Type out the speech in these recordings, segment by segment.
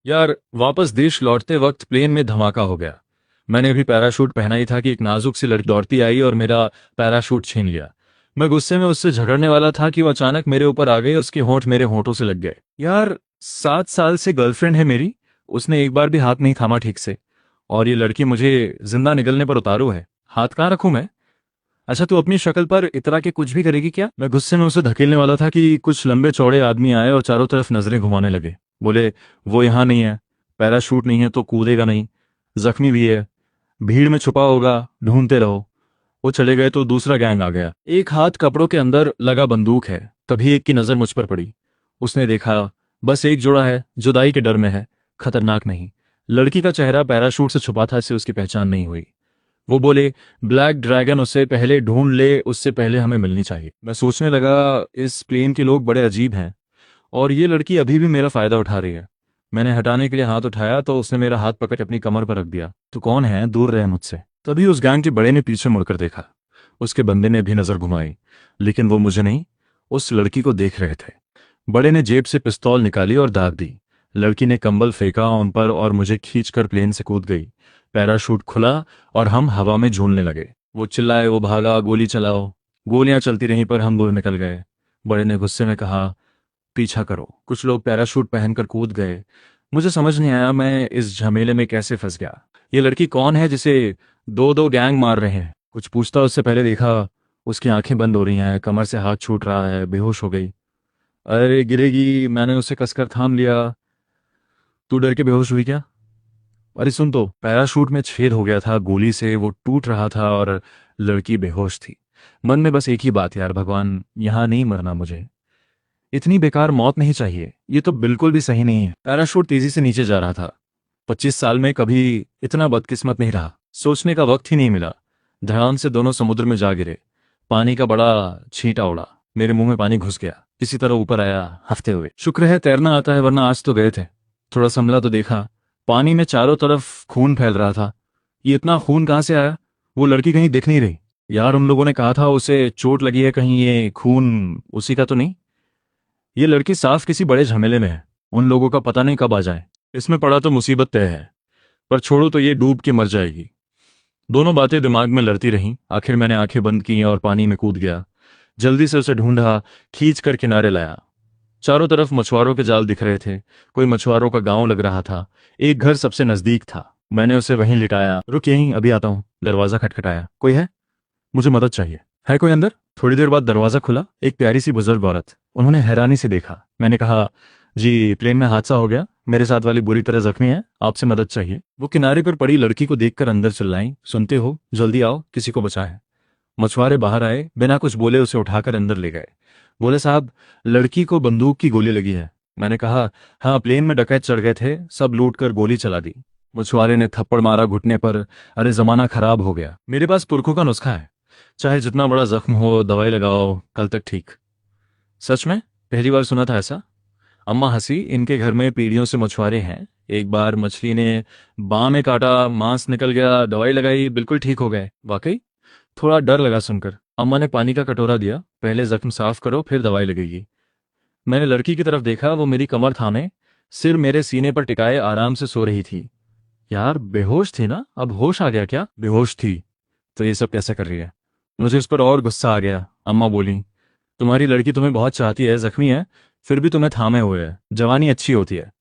यार वापस देश लौटते वक्त प्लेन में धमाका हो गया। मैंने अभी पैराशूट पहना ही था कि एक नाजुक सी लड़की दौड़ती आई और मेरा पैराशूट छीन लिया। मैं गुस्से में उससे झगड़ने वाला था कि वो अचानक मेरे ऊपर आ गई और उसके होंठ मेरे होंठों से लग गए। यार 7 साल से गर्लफ्रेंड है मेरी, उसने एक बार भी हाथ नहीं थामा ठीक से। और ये लड़की मुझे जिंदा निगलने पर उतारू है। हाथ कहाँ रखूं मैं? अच्छा तू अपनी शक्ल पर इतरा के कुछ भी करेगी क्या? मैं गुस्से में उसे धकेलने वाला था कि कुछ लंबे चौड़े आदमी आए और चारों तरफ नजरें घुमाने लगे। बोले, वो यहाँ नहीं है, पैराशूट नहीं है तो कूदेगा नहीं, जख्मी भी है, भीड़ में छुपा होगा, ढूंढते रहो। वो चले गए तो दूसरा गैंग आ गया। एक हाथ कपड़ों के अंदर लगा बंदूक है। तभी एक की नजर मुझ पर पड़ी। उसने देखा, बस एक जोड़ा है, जुदाई के डर में है, खतरनाक नहीं। लड़की का चेहरा पैराशूट से छुपा था, इससे उसकी पहचान नहीं हुई। वो बोले, ब्लैक ड्रैगन उससे पहले ढूंढ ले, उससे पहले हमें मिलनी चाहिए। मैं सोचने लगा, इस प्लेन के लोग बड़े अजीब हैं और ये लड़की अभी भी मेरा फायदा उठा रही है। मैंने हटाने के लिए हाथ उठाया तो उसने मेरा हाथ पकड़ अपनी कमर पर रख दिया। तो कौन है, दूर रहे मुझसे। तभी उस गैंग के बड़े ने पीछे मुड़कर देखा। उसके बंदे ने भी नजर घुमाई, लेकिन वो मुझे नहीं, उस लड़की को देख रहे थे। बड़े ने जेब से पिस्तौल निकाली और दाग दी। लड़की ने कंबल फेंका उन पर और मुझे खींचकर प्लेन से कूद गई। पैराशूट खुला और हम हवा में झूलने लगे। वो चिल्लाए, वो भागा, गोली चलाओ। गोलियां चलती रहीं पर हम दूर निकल गए। बड़े ने गुस्से में कहा, पीछा करो। कुछ लोग पैराशूट पहनकर कूद गए। मुझे समझ नहीं आया मैं इस झमेले में कैसे फंस गया। ये लड़की कौन है जिसे दो दो गैंग मार रहे हैं? कुछ पूछता उससे पहले देखा, उसकी आंखें बंद हो रही हैं, कमर से हाथ छूट रहा है, बेहोश हो गई। अरे गिरेगी, मैंने उसे कसकर थाम लिया। तू डर के बेहोश हुई क्या? अरे सुन तो, पैराशूट में छेद हो गया था गोली से, वो टूट रहा था और लड़की बेहोश थी। मन में बस एक ही बात, यार भगवान, यहां नहीं मरना मुझे। इतनी बेकार मौत नहीं चाहिए, ये तो बिल्कुल भी सही नहीं है। पैराशूट तेजी से नीचे जा रहा था। 25 साल में कभी इतना बदकिस्मत नहीं रहा। सोचने का वक्त ही नहीं मिला। ध्यान से दोनों समुद्र में जा गिरे। पानी का बड़ा छींटा उड़ा, मेरे मुंह में पानी घुस गया। किसी तरह ऊपर आया हफ्ते हुए। शुक्र है तैरना आता है, वरना आज तो गए थे। थोड़ा संभला तो देखा, पानी में चारों तरफ खून फैल रहा था। ये इतना खून कहाँ से आया? वो लड़की कहीं दिख नहीं रही। यार उन लोगों ने कहा था उसे चोट लगी है, कहीं ये खून उसी का तो नहीं? ये लड़की साफ किसी बड़े झमेले में है। उन लोगों का पता नहीं कब आ जाए। इसमें पड़ा तो मुसीबत तय है, पर छोड़ो तो ये डूब के मर जाएगी। दोनों बातें दिमाग में लड़ती रहीं। आखिर मैंने आंखें बंद की और पानी में कूद गया। जल्दी से उसे ढूंढा, खींच कर किनारे लाया। चारों तरफ मछुआरों के जाल दिख रहे थे। कोई मछुआरों का गांव लग रहा था। एक घर सबसे नजदीक था। मैंने उसे वहीं लिटाया। रुक यहीं, अभी आता हूं। दरवाजा खटखटाया। कोई है? मुझे मदद चाहिए। है कोई अंदर? थोड़ी देर बाद दरवाजा खुला। एक प्यारी सी बुजुर्ग औरत। उन्होंने हैरानी से देखा। मैंने कहा, जी प्लेन में हादसा हो गया, मेरे साथ वाली बुरी तरह जख्मी है, आपसे मदद चाहिए। वो किनारे पर पड़ी लड़की को देखकर अंदर चिल्लाई, सुनते हो, जल्दी आओ, किसी को बचाएं। मछुआरे बाहर आए, बिना कुछ बोले उसे उठाकर अंदर ले गए। बोले, साहब लड़की को बंदूक की गोली लगी है। मैंने कहा, हाँ प्लेन में डकैत चढ़ गए थे, सब लूट कर गोली चला दी। मछुआरे ने थप्पड़ मारा घुटने पर। अरे जमाना खराब हो गया। मेरे पास पुरखों का नुस्खा है, चाहे जितना बड़ा जख्म हो, दवाई लगाओ, कल तक ठीक। सच में? पहली बार सुना था ऐसा। अम्मा हंसी। इनके घर में पीढ़ियों से मछुआरे हैं। एक बार मछली ने बाँ में काटा, मांस निकल गया, दवाई लगाई, बिल्कुल ठीक हो गए। वाकई? थोड़ा डर लगा सुनकर। अम्मा ने पानी का कटोरा दिया, पहले जख्म साफ करो फिर दवाई लगेगी। मैंने लड़की की तरफ देखा। वो मेरी कमर थामे, सिर मेरे सीने पर टिकाए आराम से सो रही थी। यार बेहोश थी ना? अब होश आ गया क्या? बेहोश थी तो ये सब कैसे कर रही है? मुझे उस पर और गुस्सा आ गया। अम्मा बोली, तुम्हारी लड़की तुम्हें बहुत चाहती है, जख्मी है, फिर भी तुम्हें थामे हुए है। जवानी अच्छी होती है।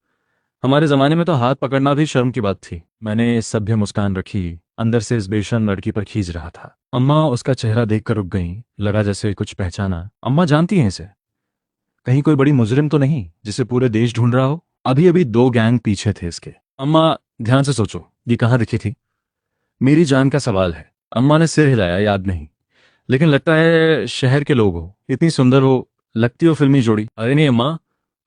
हमारे जमाने में तो हाथ पकड़ना भी शर्म की बात थी। मैंने सभ्य मुस्कान रखी। अंदर से इस बेशर्म लड़की पर खींच रहा था। अम्मा उसका चेहरा देखकर रुक गईं। लगा जैसे कुछ पहचाना। अम्मा जानती हैं इसे? कहीं कोई बड़ी मुजरिम तो नहीं जिसे पूरे देश ढूंढ रहा हो? अभी अभी 2 गैंग पीछे थे इसके। अम्मा ध्यान से सोचो, ये कहाँ दिखी थी? मेरी जान का सवाल है। अम्मा ने सिर हिलाया, याद नहीं, लेकिन लगता है शहर के लोग हो। इतनी सुंदर हो, लगती हो फिल्मी जोड़ी। अरे नहीं अम्मा,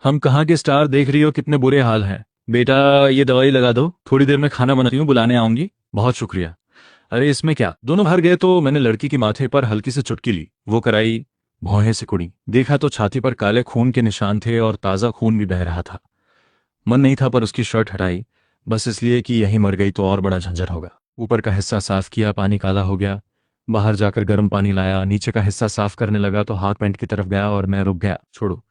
हम कहाँ के स्टार देख रही हो, कितने बुरे हाल हैं। बेटा ये दवाई लगा दो, थोड़ी देर में खाना बनाती हूँ, बुलाने आऊंगी। बहुत शुक्रिया। अरे इसमें क्या। दोनों बाहर गए तो मैंने लड़की के माथे पर हल्की से चुटकी ली। वो कराई, भौहें से कुड़ी। देखा तो छाती पर काले खून के निशान थे और ताजा खून भी बह रहा था। मन नहीं था पर उसकी शर्ट हटाई, बस इसलिए कि यही मर गई तो और बड़ा झंझट होगा। ऊपर का हिस्सा साफ किया, पानी काला हो गया। बाहर जाकर गर्म पानी लाया, नीचे का हिस्सा साफ करने लगा तो हाथ पैंट की तरफ गया और मैं रुक गया। छोड़ो,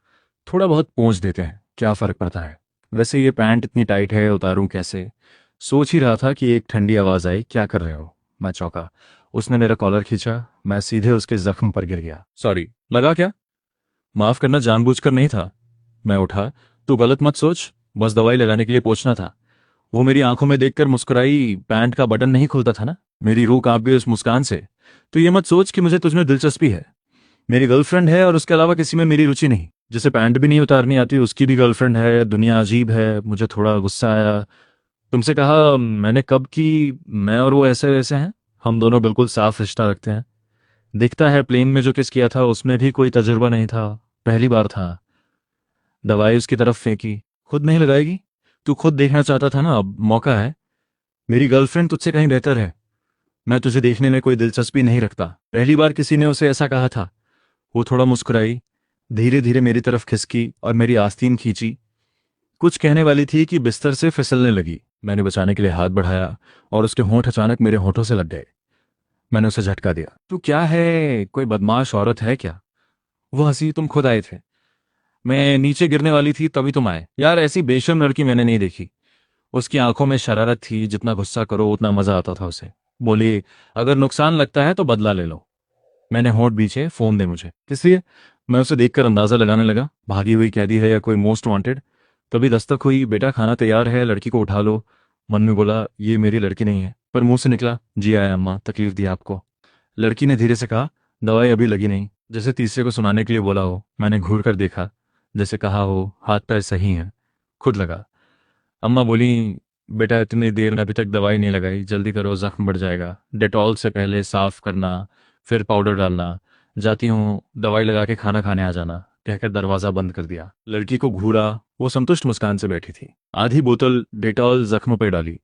थोड़ा बहुत पोंछ देते हैं, क्या फर्क पड़ता है। वैसे ये पैंट इतनी टाइट है, उतारूं कैसे? सोच ही रहा था कि एक ठंडी आवाज़ आई, क्या कर रहे हो? मैं चौंका। उसने मेरा कॉलर खींचा। मैं सीधे उसके जख्म पर गिर गया। सॉरी। लगा क्या? माफ़ करना जानबूझकर नहीं था। मैं उठा। तू गलत मत सोच, बस दवाई लगाने के लिए पूछना था। वो मेरी आंखों में देखकर मुस्कुराई। पैंट का बटन नहीं खुलता था ना। मेरी रूह कांप गई उस मुस्कान से। तो ये मत सोच कि मुझे तुझमें दिलचस्पी है। मेरी गर्लफ्रेंड है और उसके अलावा किसी में मेरी रुचि नहीं। जिसे पैंट भी नहीं उतारनी आती उसकी भी गर्लफ्रेंड है। दुनिया अजीब है। मुझे थोड़ा गुस्सा आया। तुमसे कहा मैंने कब कि मैं और वो ऐसे वैसे हैं? हम दोनों बिल्कुल साफ रिश्ता रखते हैं। दिखता है प्लेन में जो किस किया था उसमें भी कोई तजुर्बा नहीं था। पहली बार था। दवाई उसकी तरफ फेंकी। खुद नहीं लगाएगी? तू खुद देखना चाहता था ना, अब मौका है। मेरी गर्लफ्रेंड तुझसे कहीं बेहतर है। मैं तुझे देखने में कोई दिलचस्पी नहीं रखता। पहली बार किसी ने उसे ऐसा कहा था। वो थोड़ा मुस्कुराई। धीरे धीरे मेरी तरफ खिसकी और मेरी आस्तीन खींची। कुछ कहने वाली थी कि बिस्तर से फिसलने लगी। मैंने बचाने के लिए हाथ बढ़ाया और उसके होंठ अचानक मेरे होंठों से लग गए। मैंने उसे झटका दिया। तू क्या है, कोई बदमाश औरत है क्या? वो हंसी। तुम खुद आए थे। मैं नीचे गिरने वाली थी तभी तुम आए। यार, ऐसी बेशर्म लड़की मैंने नहीं देखी। उसकी आंखों में शरारत थी। जितना गुस्सा करो उतना मजा आता था उसे। बोली, अगर नुकसान लगता है तो बदला ले लो। मैंने होंठ बीचे। फोन दे मुझे। किस लिए? मैं उसे देखकर अंदाजा लगाने लगा, भागी हुई कैदी है या कोई मोस्ट वांटेड। तभी दस्तक हुई। बेटा, खाना तैयार है, लड़की को उठा लो। मन में बोला, ये मेरी लड़की नहीं है, पर मुंह से निकला, जी आया अम्मा, तकलीफ दी आपको। लड़की ने धीरे से कहा, दवाई अभी लगी नहीं। जैसे तीसरे को सुनाने के लिए बोला हो। मैंने घूर कर देखा। जैसे कहा हो, हाथ पैर सही हैं। खुद लगा। अम्मा बोली, बेटा इतनी देर में अभी तक दवाई नहीं लगाई, जल्दी करो, जख्म बढ़ जाएगा। डेटॉल से पहले साफ करना, फिर पाउडर डालना। जाती हूँ, दवाई लगा के खाना खाने आ जाना, कहकर दरवाजा बंद कर दिया। लड़की को घूरा। वो संतुष्ट मुस्कान से बैठी थी। आधी बोतल डेटॉल जख्म पर डाली।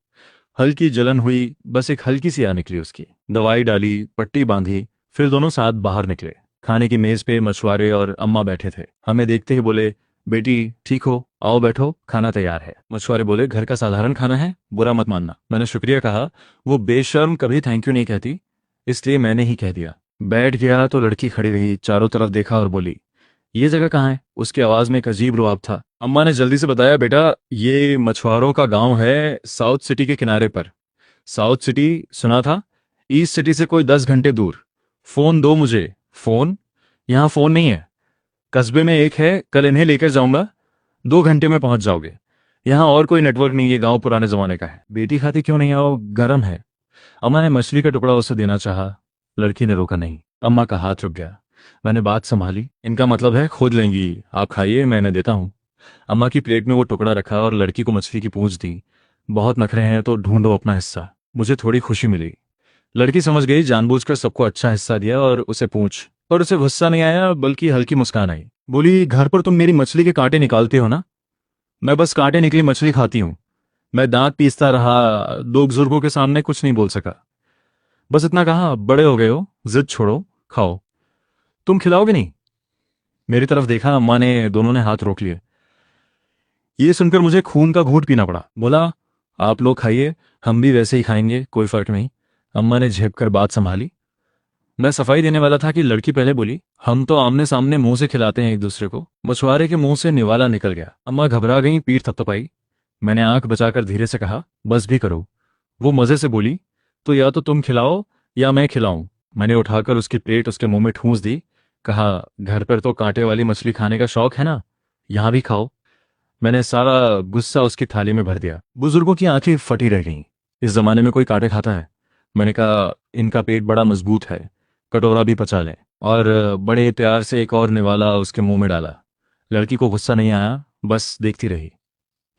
हल्की जलन हुई, बस एक हल्की सी आ निकली उसकी। दवाई डाली, पट्टी बांधी। फिर दोनों साथ बाहर निकले। खाने की मेज पे मछुआरे और अम्मा बैठे थे। हमें देखते ही बोले, बेटी ठीक हो, आओ बैठो, खाना तैयार है। मछुआरे बोले, घर का साधारण खाना है, बुरा मत मानना। मैंने शुक्रिया कहा। वो बेशर्म कभी थैंक यू नहीं कहती, इसलिए मैंने ही कह दिया। बैठ गया तो लड़की खड़ी रही, चारों तरफ देखा और बोली, ये जगह कहाँ है? उसकी आवाज में एक अजीब रुआब था। अम्मा ने जल्दी से बताया, बेटा ये मछुआरों का गांव है, साउथ सिटी के किनारे पर। साउथ सिटी सुना था? ईस्ट सिटी से कोई 10 घंटे दूर। फोन दो मुझे। फोन? यहाँ फोन नहीं है। कस्बे में एक है, कल इन्हें लेकर जाऊंगा, 2 घंटे में पहुंच जाओगे। यहाँ और कोई नेटवर्क नहीं है, गांव पुराने जमाने का है। बेटी खाती क्यों नहीं आओ, गर्म है। अम्मा ने मछली का टुकड़ा उसे देना चाहा। लड़की ने रोका नहीं। अम्मा का हाथ रुक गया। मैंने बात संभाली, इनका मतलब है खुद लेंगी, आप खाइए, मैं इन्हें देता हूँ। अम्मा की प्लेट में वो टुकड़ा रखा और लड़की को मछली की पूंछ दी। बहुत नखरे हैं तो ढूंढो अपना हिस्सा। मुझे थोड़ी खुशी मिली। लड़की समझ गई, जानबूझकर सबको अच्छा हिस्सा दिया और उसे पूछ। पर उसे गुस्सा नहीं आया, बल्कि हल्की मुस्कान आई। बोली, घर पर तुम मेरी मछली के कांटे निकालते हो ना? मैं बस कांटे निकली मछली खाती हूँ। मैं दांत पीसता रहा, दो बुजुर्गों के सामने कुछ नहीं बोल सका। बस इतना कहा, बड़े हो गए हो, जिद छोड़ो, खाओ। तुम खिलाओगे नहीं? मेरी तरफ देखा। अम्मा ने, दोनों ने हाथ रोक लिए। ये सुनकर मुझे खून का घूंट पीना पड़ा। बोला, आप लोग खाइए, हम भी वैसे ही खाएंगे, कोई फर्क नहीं। अम्मा ने झेप कर बात संभाली। मैं सफाई देने वाला था कि लड़की पहले बोली, हम तो आमने सामने मुंह से खिलाते हैं एक दूसरे को। मछुआरे के मुंह से निवाला निकल गया। अम्मा घबरा गई, पीठ थपथपाई। मैंने आंख बचाकर धीरे से कहा, बस भी करो। वो मजे से बोली, तो या तो तुम खिलाओ या मैं खिलाऊं। मैंने उठाकर उसकी प्लेट उसके मुंह में ठूंस दी। कहा, घर पर तो कांटे वाली मछली खाने का शौक है ना, यहां भी खाओ। मैंने सारा गुस्सा उसकी थाली में भर दिया। बुजुर्गों की आंखें फटी रह गईं। इस जमाने में कोई कांटे खाता है? मैंने कहा, इनका पेट बड़ा मजबूत है, कटोरा भी पचा लें। और बड़े प्यार से एक और निवाला उसके मुंह में डाला। लड़की को गुस्सा नहीं आया, बस देखती रही।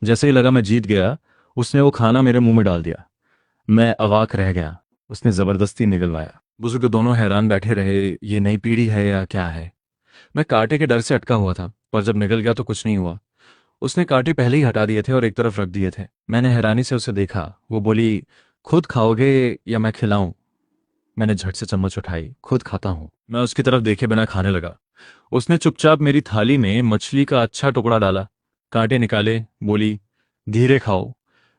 जैसे ही लगा मैं जीत गया, उसने वो खाना मेरे मुंह में डाल दिया। मैं अवाक रह गया। उसने जबरदस्ती निगलवाया। बुजुर्ग दोनों हैरान बैठे रहे, ये नई पीढ़ी है या क्या है। मैं कांटे के डर से अटका हुआ था, पर जब निकल गया तो कुछ नहीं हुआ। उसने कांटे पहले ही हटा दिए थे और एक तरफ रख दिए थे। मैंने हैरानी से उसे देखा। वो बोली, खुद खाओगे या मैं खिलाऊं? मैंने झट से चम्मच उठाई। खुद खाता हूं। मैं उसकी तरफ देखे बिना खाने लगा। उसने चुपचाप मेरी थाली में मछली का अच्छा टुकड़ा डाला, कांटे निकाले, बोली, धीरे खाओ।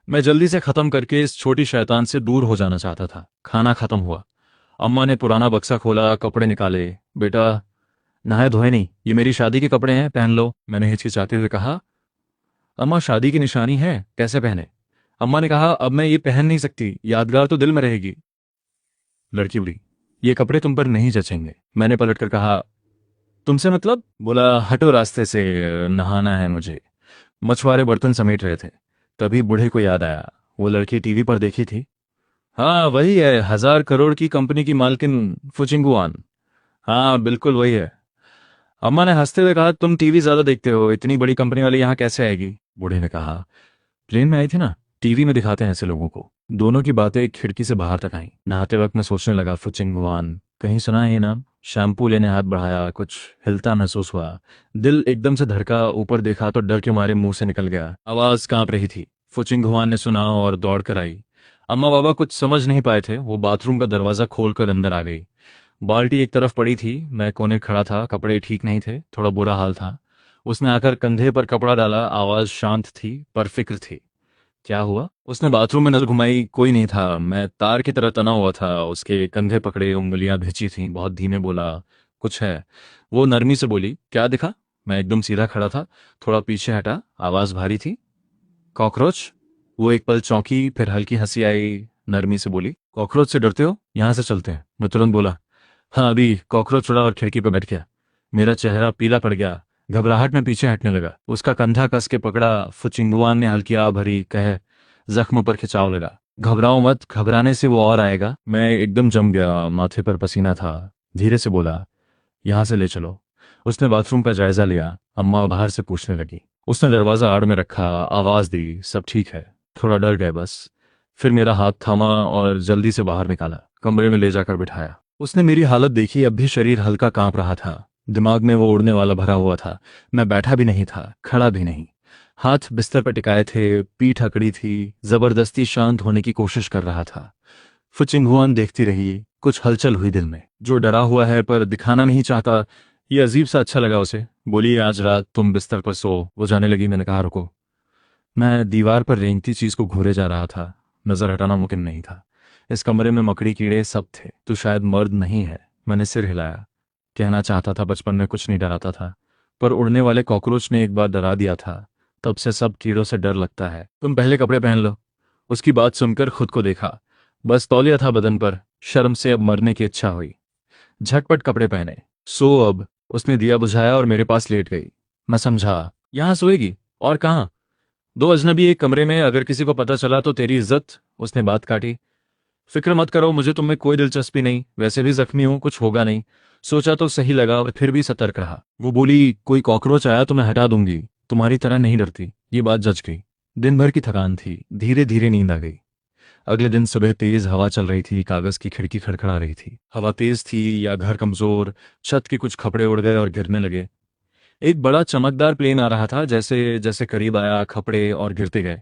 मैं जल्दी से खत्म करके इस छोटी शैतान से दूर हो जाना चाहता था। खाना खत्म हुआ। अम्मा ने पुराना बक्सा खोला, कपड़े निकाले। बेटा, नहाए धोए नहीं, ये मेरी शादी के कपड़े हैं, पहन लो। मैंने हिचकिचाते हुए कहा, अम्मा शादी की निशानी है, कैसे पहने? अम्मा ने कहा अब मैं ये पहन नहीं सकती, यादगार तो दिल में रहेगी। लड़की बोली ये कपड़े तुम पर नहीं जचेंगे। मैंने पलटकर कहा तुमसे मतलब? बोला हटो रास्ते से, नहाना है मुझे। मछुआरे बर्तन समेट रहे थे, तभी बूढ़े को याद आया वो लड़की टीवी पर देखी थी। हाँ वही है, 1,000 करोड़ की कंपनी की मालकिन फुचिंगुआन। हाँ बिल्कुल वही है। अम्मा ने हंसते हुए कहा तुम टीवी ज्यादा देखते हो, इतनी बड़ी कंपनी वाली यहाँ कैसे आएगी? बूढ़े ने कहा प्लेन में आई थी ना, टीवी में दिखाते हैं ऐसे लोगों को। दोनों की बातें एक खिड़की से बाहर तक आई। नहाते वक्त मैं सोचने लगा फुचिंगवान, कहीं सुना है ये नाम? शैम्पू लेने हाथ बढ़ाया, कुछ हिलता महसूस हुआ। दिल एकदम से धड़का, ऊपर देखा तो डर के मारे मुंह से निकल गया, आवाज कांप रही थी। फुचिंगवान ने सुना और दौड़ कर आई। अम्मा बाबा कुछ समझ नहीं पाए थे, वो बाथरूम का दरवाजा खोलकर अंदर आ गई। बाल्टी एक तरफ पड़ी थी, मैं कोने खड़ा था, कपड़े ठीक नहीं थे, थोड़ा बुरा हाल था। उसने आकर कंधे पर कपड़ा डाला, आवाज शांत थी पर फिक्र थी। क्या हुआ? उसने बाथरूम में नजर घुमाई, कोई नहीं था। मैं तार की तरह तना हुआ था, उसके कंधे पकड़े, उंगलियां भिंची थीं। बहुत धीमे बोला कुछ है? वो नरमी से बोली क्या दिखा? मैं एकदम सीधा खड़ा था, थोड़ा पीछे हटा, आवाज भारी थी। कॉकरोच? वो एक पल चौंकी, फिर हल्की हंसी आई, नरमी से बोली कॉकरोच से डरते हो? यहां से चलते हैं। मैं तुरंत बोला हाँ अभी। कॉकरोच उड़ा और खिड़की पर बैठ गया। मेरा चेहरा पीला पड़ गया, घबराहट में पीछे हटने लगा। उसका कंधा कस के पकड़ा। फुचिंगुआन ने हल्की आ भरी, कहे जख्म पर खिंचाव लगा। घबराओ मत, घबराने से वो और आएगा। मैं एकदम जम गया, माथे पर पसीना था। धीरे से बोला यहाँ से ले चलो। उसने बाथरूम का जायजा लिया। अम्मा बाहर से पूछने लगी। उसने दरवाजा आड़ में रखा, आवाज दी सब ठीक है। थोड़ा डर गए बस। फिर मेरा हाथ थामा और जल्दी से बाहर निकाला, कमरे में ले जाकर बिठाया। उसने मेरी हालत देखी, अब भी शरीर हल्का कांप रहा था, दिमाग में वो उड़ने वाला भरा हुआ था। मैं बैठा भी नहीं था, खड़ा भी नहीं। हाथ बिस्तर पर टिकाए थे, पीठ अकड़ी थी, जबरदस्ती शांत होने की कोशिश कर रहा था। फुचिंगहुआन देखती रही, कुछ हलचल हुई दिल में। जो डरा हुआ है पर दिखाना नहीं चाहता, ये अजीब सा अच्छा लगा उसे। बोली आज रात तुम बिस्तर पर सो। वो जाने लगी, मैंने कहा रुको। मैं दीवार पर रेंगती चीज को घूरे जा रहा था, नजर हटाना मुमकिन नहीं था। इस कमरे में मकड़ी कीड़े सब थे। तू शायद मर्द नहीं है। मैंने सिर हिलाया। कहना चाहता था बचपन में कुछ नहीं डराता था, पर उड़ने वाले कॉकरोच ने एक बार डरा दिया था, तब से सब कीड़ों से डर लगता है। तुम पहले कपड़े पहन लो। उसकी बात सुनकर खुद को देखा, बस तौलिया था बदन पर। शर्म से अब मरने की इच्छा हुई। झटपट कपड़े पहने। सो अब। उसने दिया बुझाया और मेरे पास लेट गई। मैं समझा यहां सोएगी और कहाँ? दो अजनबी एक कमरे में, अगर किसी को पता चला तो तेरी इज्जत। उसने बात काटी। फिक्र मत करो, मुझे तुम में कोई दिलचस्पी नहीं, वैसे भी जख्मी हूं, कुछ होगा नहीं। सोचा तो सही लगा और फिर भी सतर्क रहा। वो बोली कोई कॉकरोच आया तो मैं हटा दूंगी, तुम्हारी तरह नहीं डरती। ये बात जच गई। दिन भर की थकान थी, धीरे धीरे नींद आ गई। अगले दिन सुबह तेज हवा चल रही थी, कागज की खिड़की खड़खड़ा रही थी। हवा तेज थी या घर कमजोर, छत के कुछ कपड़े उड़ गए और गिरने लगे। एक बड़ा चमकदार प्लेन आ रहा था, जैसे जैसे करीब आया कपड़े और गिरते गए।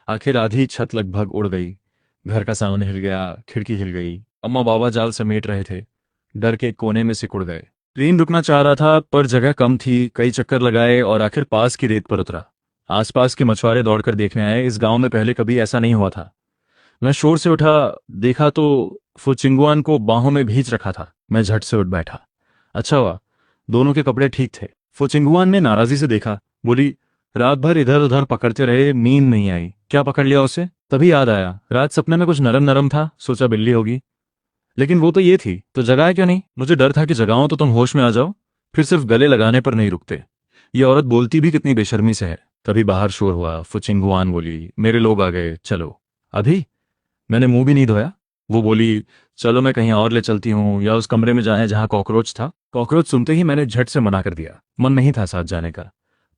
आखिर आधी छत लगभग उड़ गई। घर का सामने हिल गया, खिड़की हिल गई। अम्मा बाबा जाल समेट रहे थे, डर के कोने में सिकुड़ गए। प्लेन रुकना चाह रहा था पर जगह कम थी, कई चक्कर लगाए और आखिर पास की रेत पर उतरा। आसपास के मछुआरे दौड़कर देखने आए, इस गांव में पहले कभी ऐसा नहीं हुआ था। मैं शोर से उठा, देखा तो फुचिंगुआन को बाहों में भींच रखा था। मैं झट से उठ बैठा। अच्छा हुआ, दोनों के कपड़े ठीक थे। फुचिंगुआन ने नाराजी से देखा, बोली रात भर इधर उधर पकड़ते रहे, नींद नहीं आई, क्या पकड़ लिया उसे? तभी याद आया, रात सपने में कुछ नरम नरम था, सोचा बिल्ली होगी। लेकिन वो तो ये थी, तो जगाया क्यों नहीं? मुझे डर था कि जगाऊं तो तुम होश में आ जाओ, फिर सिर्फ गले लगाने पर नहीं रुकते। ये औरत बोलती भी कितनी बेशर्मी से है। तभी बाहर शोर हुआ, फुचिंगुआन बोली मेरे लोग आ गए, चलो। अभी? मैंने मुंह भी नहीं धोया। वो बोली चलो मैं कहीं और ले चलती हूँ, या उस कमरे में जाएं जहां कॉकरोच था। कॉकरोच सुनते ही मैंने झट से मना कर दिया। मन नहीं था साथ जाने का,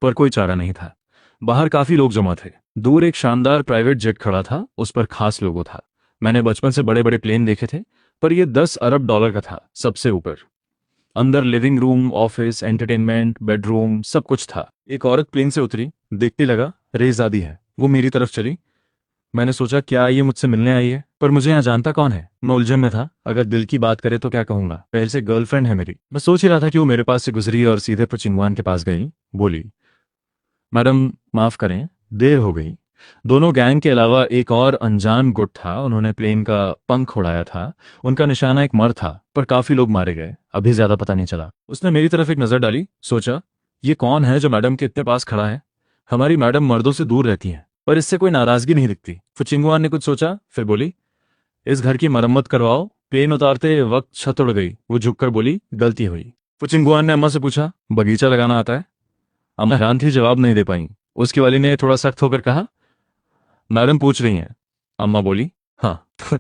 पर कोई चारा नहीं था। बाहर काफी लोग जमा थे। दूर एक शानदार प्राइवेट जेट खड़ा था, उस पर खास लोगो था। मैंने बचपन से बड़े बड़े प्लेन देखे थे, पर यह 10 अरब डॉलर का था, सबसे ऊपर। अंदर living room, office, entertainment, bedroom, सब कुछ था। एक औरत प्लेन से उतरी, देखते लगा रेजादी है। वो मेरी तरफ चली। मैंने सोचा क्या ये मुझसे मिलने आई है, पर मुझे यहाँ जानता कौन है? मैं उलझन में था, अगर दिल की बात करे तो क्या कहूंगा, पहले से गर्लफ्रेंड है मेरी। मैं सोच ही रहा था कि वो मेरे पास से गुजरी और सीधे फुचिंगवान के पास गई। बोली मैडम माफ करें, देर हो गई। दोनों गैंग के अलावा एक और अनजान गुट था, उन्होंने प्लेन का पंख उड़ाया था। उनका निशाना एक मर था, पर काफी लोग मारे गए, अभी ज्यादा पता नहीं चला। उसने मेरी तरफ एक नजर डाली, सोचा ये कौन है जो मैडम के इतने पास खड़ा है? हमारी मैडम मर्दों से दूर रहती हैं, पर इससे कोई नाराजगी नहीं दिखती। फुचिंगुआन ने कुछ सोचा, फिर बोली, इस घर की मरम्मत करवाओ। प्लेन उतारते वक्त छत उड़ गई। वो झुककर बोली, गलती हुई। फुचिंगुआन ने अम्मा से पूछा, बगीचा लगाना आता है? अम्मा हैरान थी, जवाब नहीं दे पाई। उसकी वाली ने थोड़ा सख्त होकर कहा, मैडम पूछ रही हैं। अम्मा बोली, हाँ।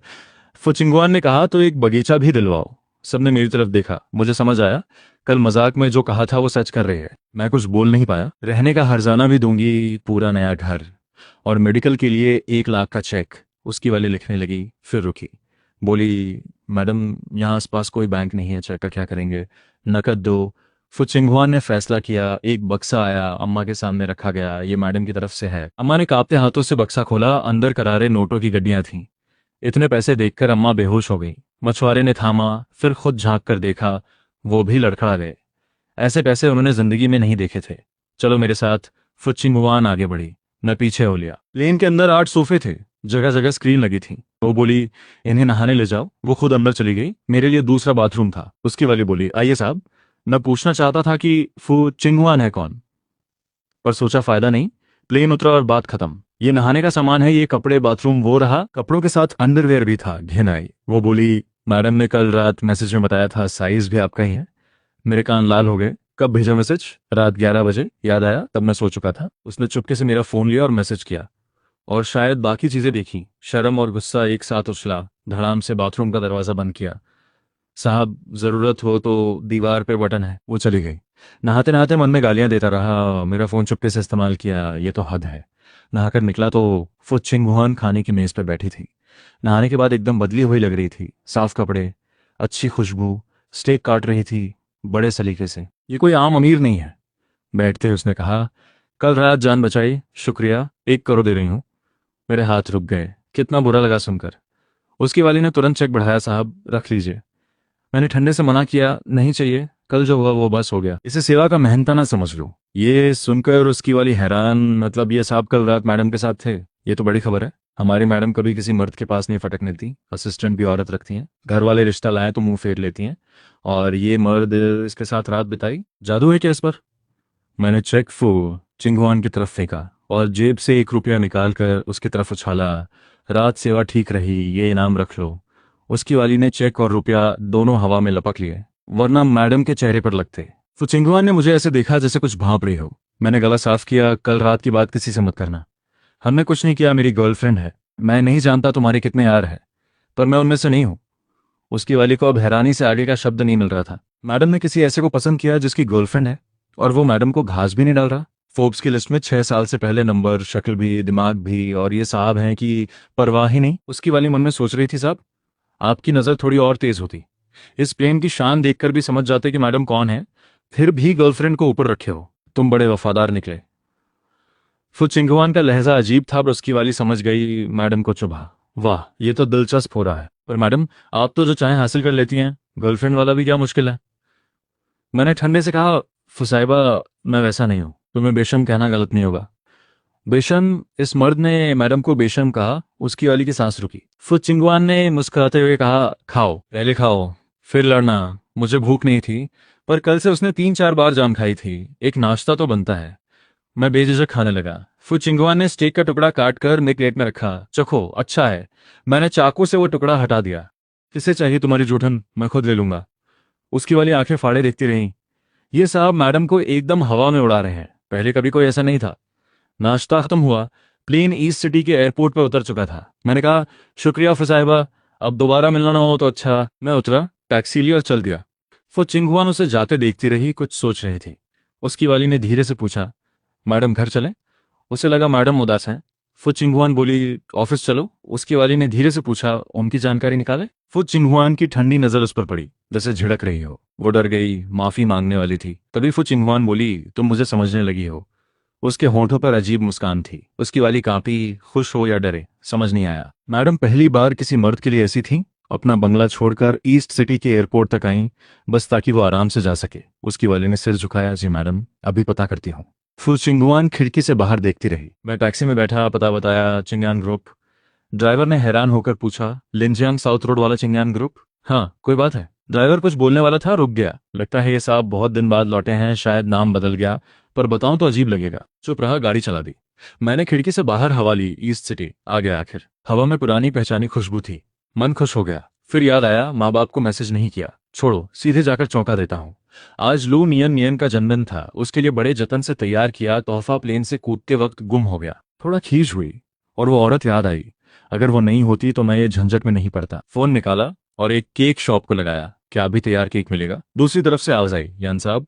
फुचिंगुआन ने कहा, तो एक बगीचा भी दिलवाओ। सबने मेरी तरफ देखा। मुझे समझ आया, कल मजाक में जो कहा था वो सच कर रही है। मैं कुछ बोल नहीं पाया। रहने का हर्जाना भी दूंगी, पूरा नया घर, और मेडिकल के लिए 1 लाख का चेक। उसकी वाली लिखने लगी, फिर रुकी। बोली, मैडम यहाँ आसपास कोई बैंक नहीं है, चेक का क्या करेंगे, नकद दो। फुचिंगुआन ने फैसला किया। एक बक्सा आया, अम्मा के सामने रखा गया। ये मैडम की तरफ से है। अम्मा ने कांपते हाथों से बक्सा खोला। अंदर करारे नोटों की गड्डियां थीं। इतने पैसे देखकर अम्मा बेहोश हो गई। मछुआरे ने थामा, फिर खुद झांक कर देखा। वो भी लड़खड़ा गए। ऐसे पैसे उन्होंने जिंदगी में नहीं देखे थे। चलो मेरे साथ। फुचिंगुआन आगे बढ़ी। मैं पीछे हो लिया। प्लेन के अंदर 8 सोफे थे, जगह जगह स्क्रीन लगी थी। वो बोली, इन्हें नहाने ले जाओ। वो खुद अंदर चली गई। मेरे लिए दूसरा बाथरूम था। उसकी वाली बोली, आइए साहब। मैं पूछना चाहता था कि फुचिंगुआन है कौन, पर सोचा फायदा नहीं। प्लेन उतरा और बात खत्म। ये नहाने का सामान है, ये कपड़े, बाथरूम वो रहा। कपड़ों के साथ अंडरवेयर भी था। घिन आई। वो बोली, मैडम ने कल रात मैसेज में बताया था, साइज भी आपका ही है। मेरे कान लाल हो गए। कब भेजा मैसेज? रात 11 बजे। याद आया, तब मैं सो चुका था। उसने चुपके से मेरा फोन लिया और मैसेज किया, और शायद बाकी चीजें देखी। शर्म और गुस्सा एक साथ उछला। धड़ाम से बाथरूम का दरवाजा बंद किया। साहब, जरूरत हो तो दीवार पे बटन है। वो चली गई। नहाते नहाते मन में गालियां देता रहा। मेरा फोन चुपके से इस्तेमाल किया, ये तो हद है। नहाकर निकला तो फुचिंगुआन खाने की मेज पर बैठी थी। नहाने के बाद एकदम बदली हुई लग रही थी। साफ कपड़े, अच्छी खुशबू। स्टेक काट रही थी बड़े सलीके से। ये कोई आम अमीर नहीं है। बैठते ही उसने कहा, कल रात जान बचाई, शुक्रिया, 1 करोड़ दे रही हूँ। मेरे हाथ रुक गए। कितना बुरा लगा सुनकर। उसकी वाली ने तुरंत चेक बढ़ाया, साहब रख लीजिए। मैंने ठंडे से मना किया, नहीं चाहिए, कल जो हुआ वो बस हो गया। इसे सेवा का मेहनता ना समझ लो। ये सुनकर उसकी वाली हैरान, मतलब ये साहब कल रात मैडम के साथ थे? ये तो बड़ी खबर है। हमारी मैडम कभी किसी मर्द के पास नहीं फटकने दी। असिस्टेंट भी औरत रखती हैं। घर वाले रिश्ता लाए तो मुंह फेर लेती हैं। और ये मर्द इसके साथ रात बिताई। जादू है क्या इस पर? मैंने चेक चिंगुआन की तरफ फेंका और जेब से 1 रुपया निकाल कर उसकी तरफ उछाला। रात सेवा ठीक रही, ये इनाम रख लो। उसकी वाली ने चेक और रुपया दोनों हवा में लपक लिए, वरना मैडम के चेहरे पर लगते। चिंगुआन ने मुझे ऐसे देखा जैसे कुछ भांप रही हो। मैंने गला साफ किया, कल रात की बात किसी से मत करना। हमने कुछ नहीं किया, मेरी गर्लफ्रेंड है। मैं नहीं जानता तुम्हारे कितने यार हैं, पर मैं उनमें से नहीं हूं। उसकी वाली को अब हैरानी से आगे का शब्द नहीं मिल रहा था। मैडम ने किसी ऐसे को पसंद किया जिसकी गर्लफ्रेंड है, और वो मैडम को घास भी नहीं डाल रहा। फोर्ब्स की लिस्ट में 6 साल से पहले नंबर, शक्ल भी, दिमाग भी, और ये साहब हैं कि परवाह ही नहीं। उसकी वाली मन में सोच रही थी, साहब आपकी नजर थोड़ी और तेज होती, इस प्लेन की शान देखकर भी समझ जाते कि मैडम कौन है, फिर भी गर्लफ्रेंड को ऊपर रखे हो। तुम बड़े वफादार निकले। फुचिंगुआन का लहजा अजीब था, पर उसकी वाली समझ गई। मैडम को चुभा, वाह ये तो दिलचस्प हो रहा है। पर मैडम, आप तो जो चाहें हासिल कर लेती हैं, गर्लफ्रेंड वाला भी क्या मुश्किल है? मैंने ठंडे से कहा, फुसाइबा मैं वैसा नहीं हूं। तुम्हें बेशम कहना गलत नहीं होगा। बेशम? इस मर्द ने मैडम को बेशम कहा। उसकी वाली की सांस रुकी। फुचिंगुआन ने मुस्कुराते हुए कहा, खाओ, पहले खाओ फिर लड़ना। मुझे भूख नहीं थी, पर कल से उसने 3-4 बार जान खाई थी। एक नाश्ता तो बनता है। मैं बेझिझक खाने लगा। फुचिंगुआन ने स्टेक का टुकड़ा काटकर मेरी प्लेट में रखा। चखो, अच्छा है। मैंने चाकू से वो टुकड़ा हटा दिया। किसे चाहिए तुम्हारी जूठन? मैं खुद ले लूंगा। उसकी वाली आंखें फाड़े देखती रहीं। ये साहब मैडम को एकदम हवा में उड़ा रहे हैं। पहले कभी कोई ऐसा नहीं था। नाश्ता खत्म हुआ। प्लेन ईस्ट सिटी के एयरपोर्ट पर उतर चुका था। मैंने कहा, शुक्रिया फुसाइबा, अब दोबारा मिलना ना हो तो अच्छा। मैं उतरा, टैक्सी ली और चल दिया। चिंगुआन उसे जाते देखती रही, कुछ सोच रही थी। उसकी वाली ने धीरे से पूछा, मैडम घर चलें? उसे लगा मैडम उदास हैं। चिंगुआन बोली, ऑफिस चलो। उसकी वाली ने धीरे से पूछा, उनकी जानकारी निकाले? चिंगुआन की ठंडी नजर उस पर पड़ी, जैसे झिड़क रही हो। वो डर गई, माफी मांगने वाली थी। तभी चिंगुआन बोली, तुम मुझे समझने लगी हो। उसके होठों पर अजीब मुस्कान थी। उसकी वाली कांपी, खुश हो या डरे समझ नहीं आया। मैडम पहली बार किसी मर्द के लिए ऐसी थी। अपना बंगला छोड़कर ईस्ट सिटी के एयरपोर्ट तक आई, बस ताकि वो आराम से जा सके। उसकी वाली ने सिर झुकाया, जी मैडम, अभी पता करती हूँ। चिंगुआन खिड़की से बाहर देखती रही। मैं टैक्सी में बैठा, पता बताया, चिंगयान ग्रुप। ड्राइवर ने हैरान होकर पूछा, लिंजियांग साउथ रोड वाला चिंगयान ग्रुप? हाँ, कोई बात है? ड्राइवर कुछ बोलने वाला था, रुक गया। लगता है ये साहब बहुत दिन बाद लौटे हैं, शायद नाम बदल गया। पर बताऊं तो अजीब लगेगा। चुप रहा, गाड़ी चला दी। मैंने खिड़की से बाहर हवा ली। ईस्ट सिटी आ गया आखिर। हवा में पुरानी पहचानी खुशबू थी। मन खुश हो गया। फिर याद आया माँ बाप को मैसेज नहीं किया। छोड़ो, सीधे जाकर चौंका देता हूँ। आज लू नियन नियन का जन्मदिन था। उसके लिए बड़े जतन से तैयार किया तोहफा प्लेन से कूदते वक्त गुम हो गया। थोड़ा खींच हुई और वो औरत याद आई। अगर वो नहीं होती तो मैं ये झंझट में नहीं पड़ता। फोन निकाला और एक केक शॉप को लगाया। क्या अभी तैयार केक मिलेगा? दूसरी तरफ से आवाज आई, यान साहब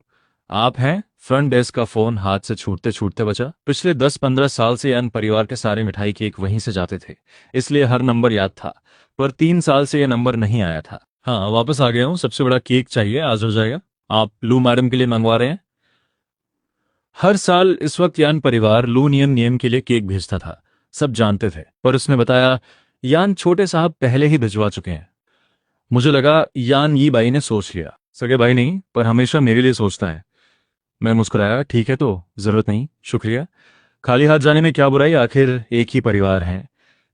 आप हैं? फ्रंट डेस्क का फोन हाथ से छूटते छूटते बचा। पिछले 10-15 साल से यान परिवार के सारे मिठाई केक वहीं से जाते थे, इसलिए हर नंबर याद था। पर 3 साल से यह नंबर नहीं आया था। हाँ, वापस आ गया हूँ। सबसे बड़ा केक चाहिए, आज हो जाएगा। आप लू मैडम के लिए मंगवा रहे हैं? हर साल इस वक्त यान परिवार लू नियन नियम के लिए केक भेजता था। सब जानते थे, पर उसने बताया यान छोटे साहब पहले ही भिजवा चुके हैं। मुझे लगा यान ये भाई ने सोच लिया। सगे भाई नहीं, पर हमेशा मेरे लिए सोचता है। मैं मुस्कुराया, ठीक है तो जरूरत नहीं, शुक्रिया। खाली हाथ जाने में क्या बुराई, आखिर एक ही परिवार है।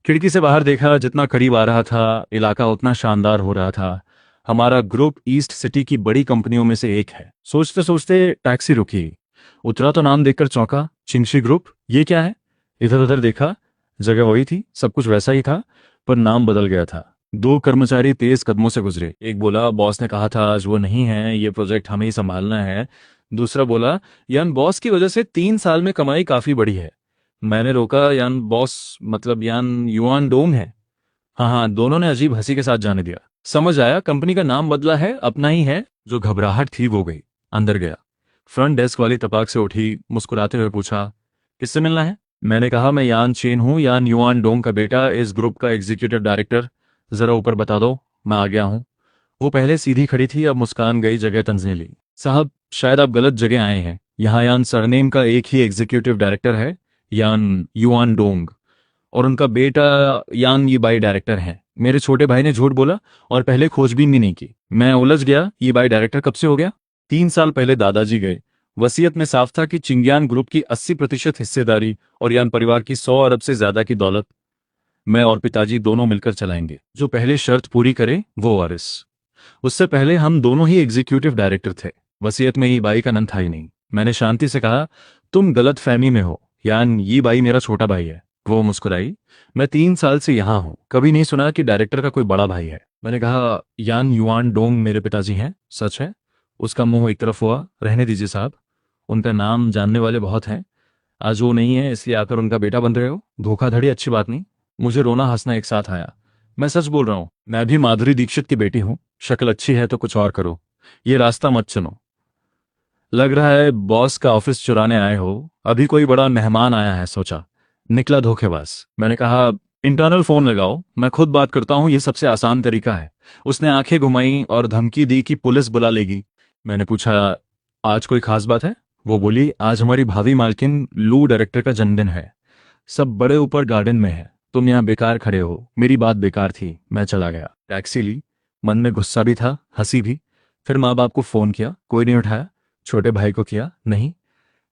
खिड़की से बाहर देखा, जितना करीब आ रहा था इलाका उतना शानदार हो रहा था। हमारा ग्रुप ईस्ट सिटी की बड़ी कंपनियों में से एक है। सोचते सोचते टैक्सी रुकी। उतरा तो नाम देखकर चौंका, चिंगशी ग्रुप। ये क्या है? इधर उधर देखा, जगह वही थी, सब कुछ वैसा ही था, पर नाम बदल गया था। दो कर्मचारी तेज कदमों से गुजरे। एक बोला, बॉस ने कहा था आज वो नहीं है, ये प्रोजेक्ट हमें ही संभालना है। दूसरा बोला, यान बॉस की वजह से 3 साल में कमाई काफी बढ़ी है। मैंने रोका, यान बॉस मतलब यान युआन डोंग है? हाँ हाँ, दोनों ने अजीब हंसी के साथ जाने दिया। समझ आया, कंपनी का नाम बदला है, अपना ही है। जो घबराहट थी वो गई। अंदर गया। फ्रंट डेस्क वाली तपाक से उठी, मुस्कुराते हुए पूछा, किससे मिलना है? मैंने कहा, मैं यान चेन हूँ, यान युआन डोंग का बेटा, इस ग्रुप का एग्जीक्यूटिव डायरेक्टर। जरा ऊपर बता दो, मैं आ गया हूँ। वो पहले सीधी खड़ी थी, अब मुस्कान गई, जगह तंजने ली। साहब शायद आप गलत जगह आए हैं। यहाँ यान सरनेम का एक ही एग्जीक्यूटिव डायरेक्टर है, यान युआन डोंग, और उनका बेटा यान ये बाई डायरेक्टर है। मेरे छोटे भाई ने झूठ बोला और पहले खोजबीन भी नहीं की। मैं उलझ गया, ये बाई डायरेक्टर कब से हो गया? 3 साल पहले दादाजी गए। वसीयत में साफ था कि चिंग्यान ग्रुप की 80% हिस्सेदारी और यान परिवार की 100 अरब से ज्यादा की दौलत मैं और पिताजी दोनों मिलकर चलाएंगे। जो पहले शर्त पूरी करे वो वारिस। उससे पहले हम दोनों ही एग्जीक्यूटिव डायरेक्टर थे। वसीयत में ये बाई का नाम था ही नहीं। मैंने शांति से कहा, तुम गलत फहमी में हो, यान ये बाई मेरा छोटा भाई है। वो मुस्कुराई। मैं 3 साल से यहाँ हूँ, कभी नहीं सुना कि डायरेक्टर का कोई बड़ा भाई है। मैंने कहा, यान युआन डोंग मेरे पिताजी हैं, सच है? उसका मुंह एक तरफ हुआ। रहने दीजिए साहब, उनका नाम जानने वाले बहुत हैं। आज वो नहीं है इसलिए आकर उनका बेटा बन रहे हो। धोखाधड़ी अच्छी बात नहीं। मुझे रोना हंसना एक साथ आया। मैं सच बोल रहा हूँ, मैं भी माधुरी दीक्षित की बेटी हूँ। शक्ल अच्छी है तो कुछ और करो, ये रास्ता मत चुनो। लग रहा है बॉस का ऑफिस चुराने आए हो। अभी कोई बड़ा मेहमान आया है सोचा। निकला धोखेबाज। मैंने कहा, इंटरनल फोन लगाओ, मैं खुद बात करता हूँ, ये सबसे आसान तरीका है। उसने आंखें घुमाई और धमकी दी कि पुलिस बुला लेगी। मैंने पूछा, आज कोई खास बात है? वो बोली, आज हमारी भावी मालकिन लू डायरेक्टर का जन्मदिन है। सब बड़े ऊपर गार्डन में है, तुम यहाँ बेकार खड़े हो। मेरी बात बेकार थी, मैं चला गया। टैक्सी ली। मन में गुस्सा भी था, हंसी भी। फिर माँ बाप को फोन किया, कोई नहीं उठाया। छोटे भाई को किया, नहीं।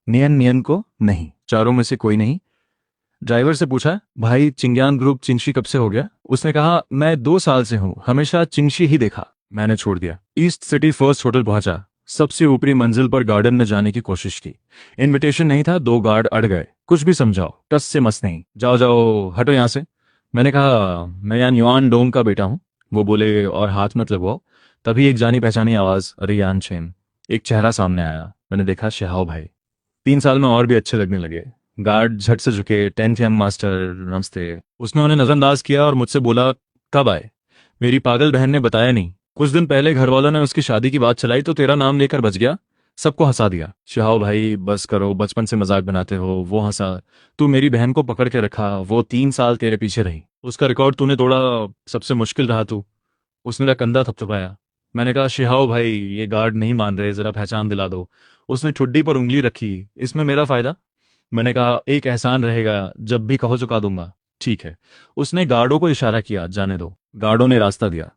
नियन नियन को, नहीं। चारों में से कोई नहीं। ड्राइवर से पूछा, भाई चिंग्यान ग्रुप चिंगशी कब से हो गया? उसने कहा, मैं 2 साल से हूँ, हमेशा चिंगशी ही देखा। मैंने छोड़ दिया। ईस्ट सिटी फर्स्ट होटल पहुंचा। सबसे ऊपरी मंजिल पर गार्डन में जाने की कोशिश की। इनविटेशन नहीं था, 2 गार्ड अड़ गए। कुछ भी समझाओ, टस से मस नहीं। जाओ जाओ, हटो यहाँ से। मैंने कहा, मैं यान युआन डोंग का बेटा हूँ। वो बोले, और हाथ मत लगवाओ। तभी एक जानी पहचानी आवाज, अरे यान चेन। एक चेहरा सामने आया। मैंने देखा, शहाव भाई। 3 साल में और भी अच्छे लगने लगे। गार्ड झट से झुके, 10th मास्टर, नमस्ते। उसने उन्हें नजरअंदाज किया और मुझसे बोला, कब आए? मेरी पागल बहन ने बताया नहीं। कुछ दिन पहले घर वालों ने उसकी शादी की बात चलाई तो तेरा नाम लेकर बच गया। सबको हंसा दिया। शहाव भाई बस करो, बचपन से मजाक बनाते हो। वो हंसा। तू मेरी बहन को पकड़ के रखा, वो 3 साल तेरे पीछे रही, उसका रिकॉर्ड तूने तोड़ा। सबसे मुश्किल रहा तू। उसने मेरा कंधा थपथपाया। मैंने कहा, शिहाओ भाई ये गार्ड नहीं मान रहे, जरा पहचान दिला दो। उसने ठुड्डी पर उंगली रखी, इसमें मेरा फायदा? मैंने कहा, एक एहसान रहेगा, जब भी कहो चुका दूंगा। ठीक है। उसने गार्डों को इशारा किया, जाने दो। गार्डों ने रास्ता दिया।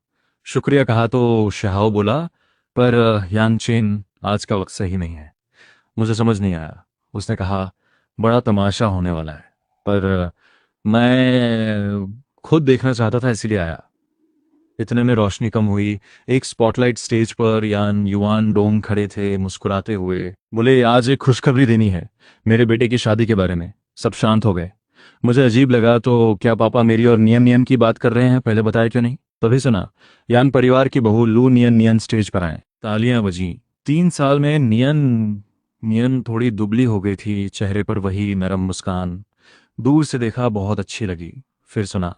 शुक्रिया कहा तो शहाओ बोला, पर यानचेन आज का वक्त सही नहीं है। मुझे समझ नहीं आया। उसने कहा, बड़ा तमाशा होने वाला है, पर मैं खुद देखना चाहता था इसलिए आया। इतने में रोशनी कम हुई। एक स्पॉटलाइट स्टेज पर यान युआन डोंग खड़े थे मुस्कुराते हुए। बोले, आज एक खुशखबरी देनी है, मेरे बेटे की शादी के बारे में। सब शांत हो गए। मुझे अजीब लगा, तो क्या पापा मेरी और नियन नियन की बात कर रहे हैं, पहले बताया क्यों नहीं? तभी सुना, यान परिवार की बहू लू नियन नियन स्टेज पर आए। तालियां बजी। 3 साल में नियन नियन थोड़ी दुबली हो गई थी, चेहरे पर वही नरम मुस्कान। दूर से देखा, बहुत अच्छी लगी। फिर सुना,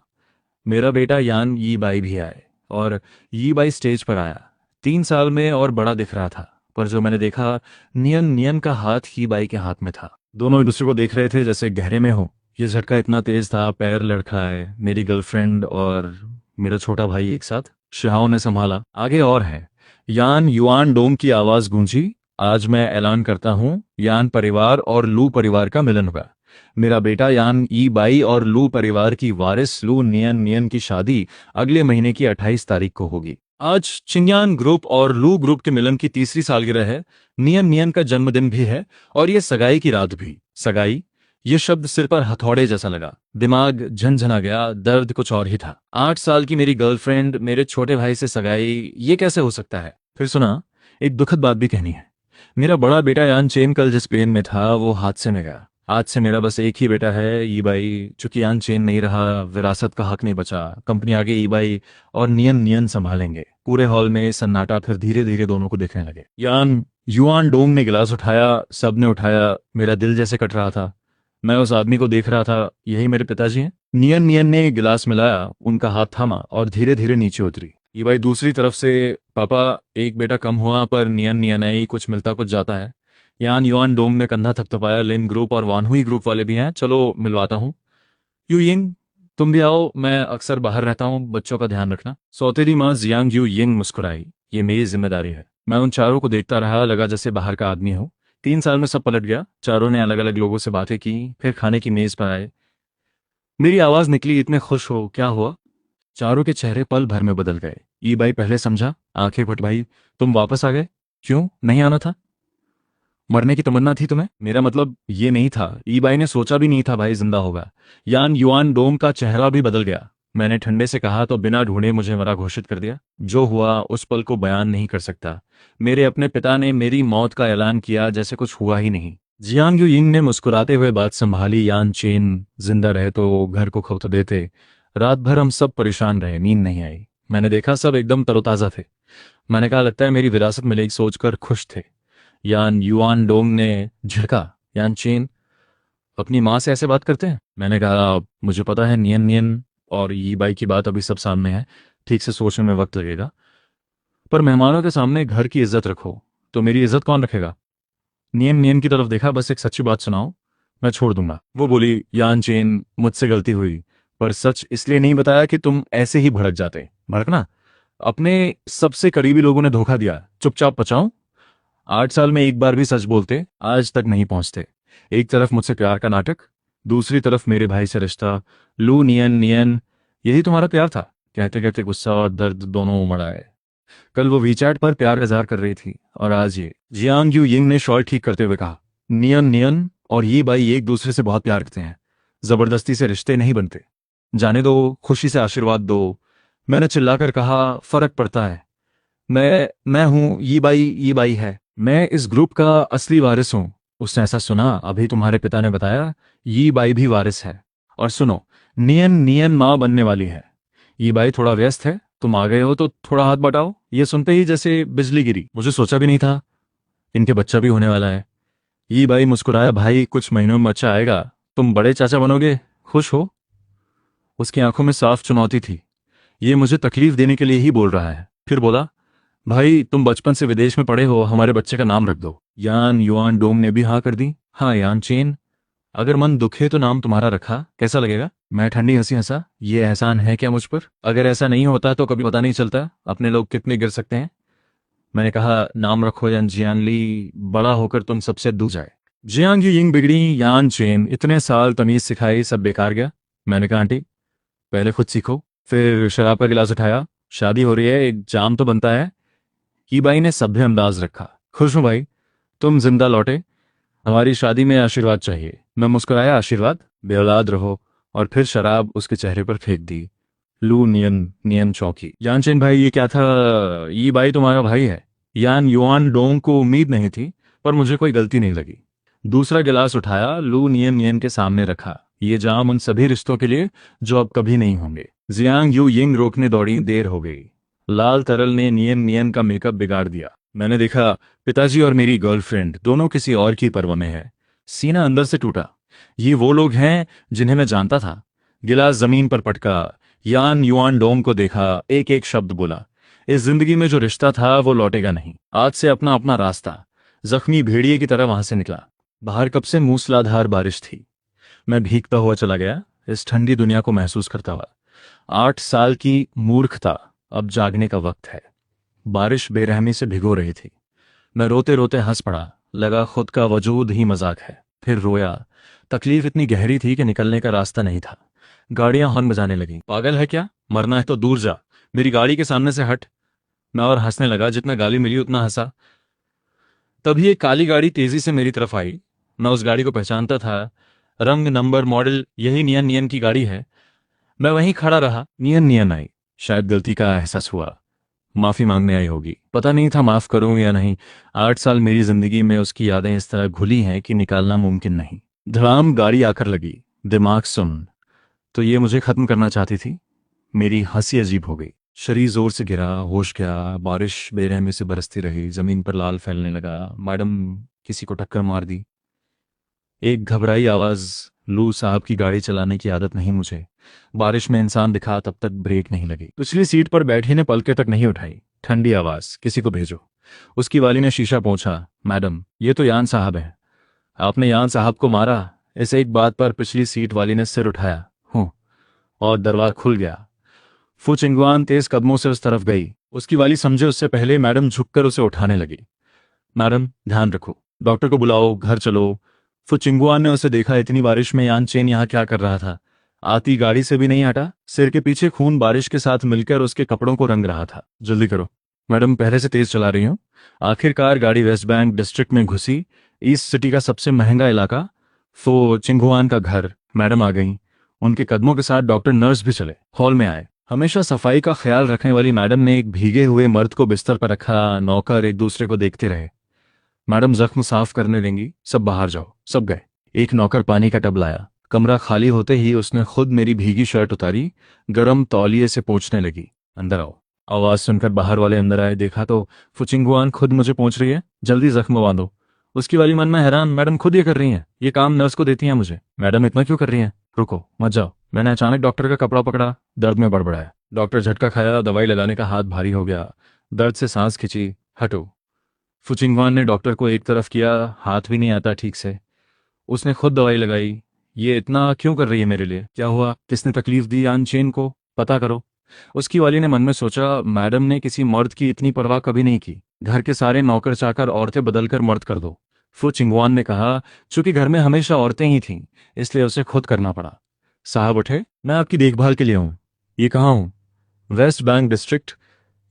मेरा बेटा यान यी बाई भी आए। और यी बाई स्टेज पर आया। 3 साल में और बड़ा दिख रहा था, पर जो मैंने देखा, नियन नियन का हाथ ही बाई के हाथ में था। दोनों एक दूसरे को देख रहे थे जैसे गहरे में हो। ये झटका इतना तेज था, पैर लड़खड़ाए। मेरी गर्लफ्रेंड और मेरा छोटा भाई एक साथ। शाओ ने संभाला, आगे और है। यान युआन डोंग की आवाज गूंजी। आज मैं ऐलान करता हूं, यान परिवार और लू परिवार का मिलन हुआ। मेरा बेटा यान ई बाई और लू परिवार की वारिस लू नियन नियन की शादी अगले महीने की 28 तारीख को होगी। आज चिंयान ग्रुप और लू ग्रुप के मिलन की तीसरी सालगिरह है। नियन नियन का जन्मदिन भी है, और ये सगाई की रात भी। सगाई, ये शब्द सिर पर हथौड़े जैसा लगा। दिमाग झनझना गया। दर्द कुछ और ही था। 8 साल की मेरी गर्लफ्रेंड मेरे छोटे भाई से सगाई, ये कैसे हो सकता है? फिर सुना, एक दुखद बात भी कहनी है। मेरा बड़ा बेटा यान चेन कल जिस प्लेन में था, वो हादसे में गया। आज से मेरा बस एक ही बेटा है, ई बाई। चूंकि यान चेन नहीं रहा, विरासत का हक नहीं बचा। कंपनी आगे ई बाई और नियन नियन संभालेंगे। पूरे हॉल में सन्नाटा। फिर धीरे धीरे दोनों को देखने लगे। यान युआन डोंग ने गिलास उठाया। सबने उठाया। मेरा दिल जैसे कट रहा था। मैं उस आदमी को देख रहा था, यही मेरे पिताजी हैं? नियन नियन ने गिलास मिलाया, उनका हाथ थामा और धीरे धीरे नीचे उतरी। ये भाई दूसरी तरफ से, पापा एक बेटा कम हुआ, पर नियन नियन आई, कुछ मिलता कुछ जाता है। यान युआन डोंग ने कंधा थपथपाया। लिन ग्रुप और वानहुई ग्रुप वाले भी हैं, चलो मिलवाता हूँ। यू यिंग, तुम भी आओ, मैं अक्सर बाहर रहता हूँ, बच्चों का ध्यान रखना। सौतेली माँ जियांग यू यिंग मुस्कुराई। ये मेरी जिम्मेदारी है। मैं उन चारों को देखता रहा, लगा जैसे बाहर का आदमी हो। 3 साल में सब पलट गया। चारों ने अलग अलग लोगों से बातें की, फिर खाने की मेज पर आए। मेरी आवाज निकली, इतने खुश हो, क्या हुआ? चारों के चेहरे पल भर में बदल गए। ई बाई पहले समझा, आंखें फट भाई। तुम वापस आ गए? क्यों नहीं आना था? मरने की तमन्ना थी तुम्हें? मेरा मतलब ये नहीं था। ई बाई ने सोचा भी नहीं था भाई जिंदा होगा। यान युआन डोंग का चेहरा भी बदल गया। मैंने ठंडे से कहा तो बिना ढूंढे मुझे मरा घोषित कर दिया। जो हुआ उस पल को बयान नहीं कर सकता। मेरे अपने पिता ने मेरी मौत का ऐलान किया जैसे कुछ हुआ ही नहीं। जियांग यू यिंग ने मुस्कुराते हुए बात संभाली। यान चेन जिंदा रहे तो घर को खौफ देते। रात भर हम सब परेशान रहे, नींद नहीं आई। मैंने देखा सब एकदम तरोताजा थे। मैंने कहा, लगता है मेरी विरासत मिलेगी, सोचकर खुश थे। यान युआन डोंग ने झिड़का, यान चेन अपनी माँ से ऐसे बात करते हैं? मैंने कहा, मुझे पता है, नियन नियन और ये बाई की बात अभी सब सामने है, ठीक से सोचने में वक्त लगेगा। पर मेहमानों के सामने घर की इज्जत रखो। तो मेरी इज्जत कौन रखेगा? नियन नियन की तरफ देखा, बस एक सच्ची बात सुनाओ, मैं छोड़ दूंगा। वो बोली, यान चेन मुझसे गलती हुई, पर सच इसलिए नहीं बताया कि तुम ऐसे ही भड़क जाते। भड़कना? अपने सबसे करीबी लोगों ने धोखा दिया, चुपचाप बचाओ। 8 साल में एक बार भी सच बोलते आज तक नहीं पहुंचते। एक तरफ मुझसे प्यार का नाटक, दूसरी तरफ मेरे भाई से रिश्ता। लू नियन नियन, यही तुम्हारा प्यार था? कहते कहते गुस्सा और दर्द दोनों उमड़ आए। कल वो वीचैट पर प्यार का इजहार कर रही थी, और आज ये। जियांग यू यिंग ने शॉल ठीक करते हुए कहा, नियन नियन और ये बाई एक दूसरे से बहुत प्यार करते हैं। जबरदस्ती से रिश्ते नहीं बनते। जाने दो, खुशी से आशीर्वाद दो। मैंने चिल्लाकर कहा, फर्क पड़ता है। मैं हूं, ये बाई है। मैं इस ग्रुप का असली वारिस हूं। उसने ऐसा सुना, अभी तुम्हारे पिता ने बताया, ये बाई भी वारिस है। और सुनो, नियन नियन माँ बनने वाली है। ये बाई थोड़ा व्यस्त है, तुम आ गए हो तो थोड़ा हाथ बटाओ। ये सुनते ही जैसे बिजली गिरी। मुझे सोचा भी नहीं था इनके बच्चा भी होने वाला है। ये बाई मुस्कुराया, भाई कुछ महीनों में बच्चा आएगा, तुम बड़े चाचा बनोगे, खुश हो? उसकी आंखों में साफ चुनौती थी। ये मुझे तकलीफ देने के लिए ही बोल रहा है। फिर बोला, भाई तुम बचपन से विदेश में पढ़े हो, हमारे बच्चे का नाम रख दो। यान युआन डोंग ने भी हाँ कर दी। हाँ यान चेन, अगर मन दुखे तो नाम तुम्हारा रखा, कैसा लगेगा? मैं ठंडी हंसी हंसा, ये एहसान है क्या मुझ पर? अगर ऐसा नहीं होता तो कभी पता नहीं चलता अपने लोग कितने गिर सकते हैं। मैंने कहा, नाम रखो यान जियानली, बड़ा होकर तुम सबसे दूर जाए। जियांग यू यिंग बिगड़ी, यान चेन इतने साल तमीज सिखाई, सब बेकार गया। मैंने कहा, आंटी पहले खुद सीखो। फिर शराब का गिलास उठाया। शादी हो रही है, एक जाम तो बनता है। ही बाई ने सभ्य अंदाज रखा। खुश हूं भाई, तुम जिंदा लौटे। हमारी शादी में आशीर्वाद चाहिए। मैं मुस्कुराया, आशीर्वाद? बेऔलाद रहो। और फिर शराब उसके चेहरे पर फेंक दी। लू नियन नियन चौकी। यानचेन भाई ये क्या था? ये भाई तुम्हारा भाई है। यान युआन डोंग को उम्मीद नहीं थी, पर मुझे कोई गलती नहीं लगी। दूसरा गिलास उठाया, लू नियन नियन के सामने रखा। ये जाम उन सभी रिश्तों के लिए जो अब कभी नहीं होंगे। जियांग यू यिंग रोकने दौड़ी, देर हो गई। लाल तरल ने नियन नियन का मेकअप बिगाड़ दिया। मैंने देखा पिताजी और मेरी गर्लफ्रेंड दोनों किसी और की परवाह में है। सीना अंदर से टूटा। ये वो लोग हैं जिन्हें मैं जानता था। गिलास जमीन पर पटका। यान युआन डोंग को देखा, एक एक शब्द बोला। इस जिंदगी में जो रिश्ता था वो लौटेगा नहीं। आज से अपना अपना रास्ता। जख्मी भेड़िए की तरह वहां से निकला। बाहर कब से मूसलाधार बारिश थी। मैं भीगता हुआ चला गया, इस ठंडी दुनिया को महसूस करता हुआ। 8 साल की मूर्खता, अब जागने का वक्त है। बारिश बेरहमी से भिगो रही थी। मैं रोते रोते हंस पड़ा। लगा खुद का वजूद ही मजाक है। फिर रोया। तकलीफ इतनी गहरी थी कि निकलने का रास्ता नहीं था। गाड़ियां हॉर्न बजाने लगी। पागल है क्या? मरना है तो दूर जा, मेरी गाड़ी के सामने से हट। मैं और हंसने लगा, जितना गाली मिली उतना हंसा। तभी एक काली गाड़ी तेजी से मेरी तरफ आई। मैं उस गाड़ी को पहचानता था। रंग, नंबर, मॉडल यही नियन नियन की गाड़ी है। मैं वहीं खड़ा रहा। नियन नियन आई। शायद गलती का एहसास हुआ। माफी मांगने आई होगी। पता नहीं था माफ करूं या नहीं। 8 साल मेरी जिंदगी में उसकी यादें इस तरह घुली हैं कि निकालना मुमकिन नहीं। धड़ाम गाड़ी आकर लगी। दिमाग सुन। तो ये मुझे खत्म करना चाहती थी। मेरी हंसी अजीब हो गई। शरीर जोर से गिरा, होश गया। बारिश बेरहमी से बरसती रही। जमीन पर लाल फैलने लगा। मैडम किसी को टक्कर मार दी। एक घबराई आवाज, लू साहब की गाड़ी चलाने की आदत नहीं मुझे। बारिश में इंसान दिखा तब तक ब्रेक नहीं लगी। पिछली सीट पर बैठी ने पलके तक नहीं उठाई। ठंडी आवाज, किसी को भेजो। उसकी वाली ने शीशा पोंछा। मैडम ये तो यान साहब हैं। आपने यान साहब को मारा? इस एक बात पर पिछली सीट वाली ने सिर उठाया। हूं। और दरवाजा खुल गया। फु चिंगवान तेज कदमों से उस तरफ गई। उसकी वाली समझे उससे पहले मैडम झुककर उसे उठाने लगी। मैडम ध्यान रखो, डॉक्टर को बुलाओ, घर चलो। फुचिंगुआन ने उसे देखा। इतनी बारिश में यान चेन यहाँ क्या कर रहा था? आती गाड़ी से भी नहीं हटा। सिर के पीछे खून बारिश के साथ मिलकर उसके कपड़ों को रंग रहा था। जल्दी करो। मैडम पहले से तेज चला रही हूँ। आखिरकार गाड़ी वेस्ट बैंक डिस्ट्रिक्ट में घुसी। ईस्ट सिटी का सबसे महंगा इलाका, फो चिंगुआन का घर। मैडम आ गई। उनके कदमों के साथ डॉक्टर, नर्स भी चले। हॉल में आए। हमेशा सफाई का ख्याल रखने वाली मैडम ने एक भीगे हुए मर्द को बिस्तर पर रखा। नौकर एक दूसरे को देखते रहे। मैडम जख्म साफ करने लेंगी, सब बाहर जाओ। सब गए। एक नौकर पानी का टब लाया। कमरा खाली होते ही उसने खुद मेरी भीगी शर्ट उतारी। गरम तौलिए से पोंछने लगी। अंदर आओ। आवाज सुनकर बाहर वाले अंदर आए। देखा तो फुचिंगुआन खुद मुझे पोंछ रही है। जल्दी जख्म बांधो। उसकी वाली मन में हैरान, मैडम खुद ये कर रही हैं? ये काम नर्स को देती हैं मुझे। मैडम इतना क्यों कर रही हैं? रुको मत जाओ। मैंने अचानक डॉक्टर का कपड़ा पकड़ा। दर्द में बड़बड़ाया। डॉक्टर झटका खाया। दवाई लगाने का हाथ भारी हो गया। दर्द से सांस खिंची। हटो। फुचिंगवान ने डॉक्टर को एक तरफ किया। हाथ भी नहीं आता ठीक से। उसने खुद दवाई लगाई। ये इतना क्यों कर रही है मेरे लिए? क्या हुआ? किसने तकलीफ दी यान चेन को? पता करो। उसकी वाली ने मन में सोचा, मैडम ने किसी मर्द की इतनी परवाह कभी नहीं की। घर के सारे नौकर चाकर औरतें बदलकर मर्द कर दो। फु चिंगवान ने कहा। चूंकि घर में हमेशा औरतें ही थीं, इसलिए उसे खुद करना पड़ा। साहब उठे। मैं आपकी देखभाल के लिए हूँ। ये कहाँ हूँ? West Bank district,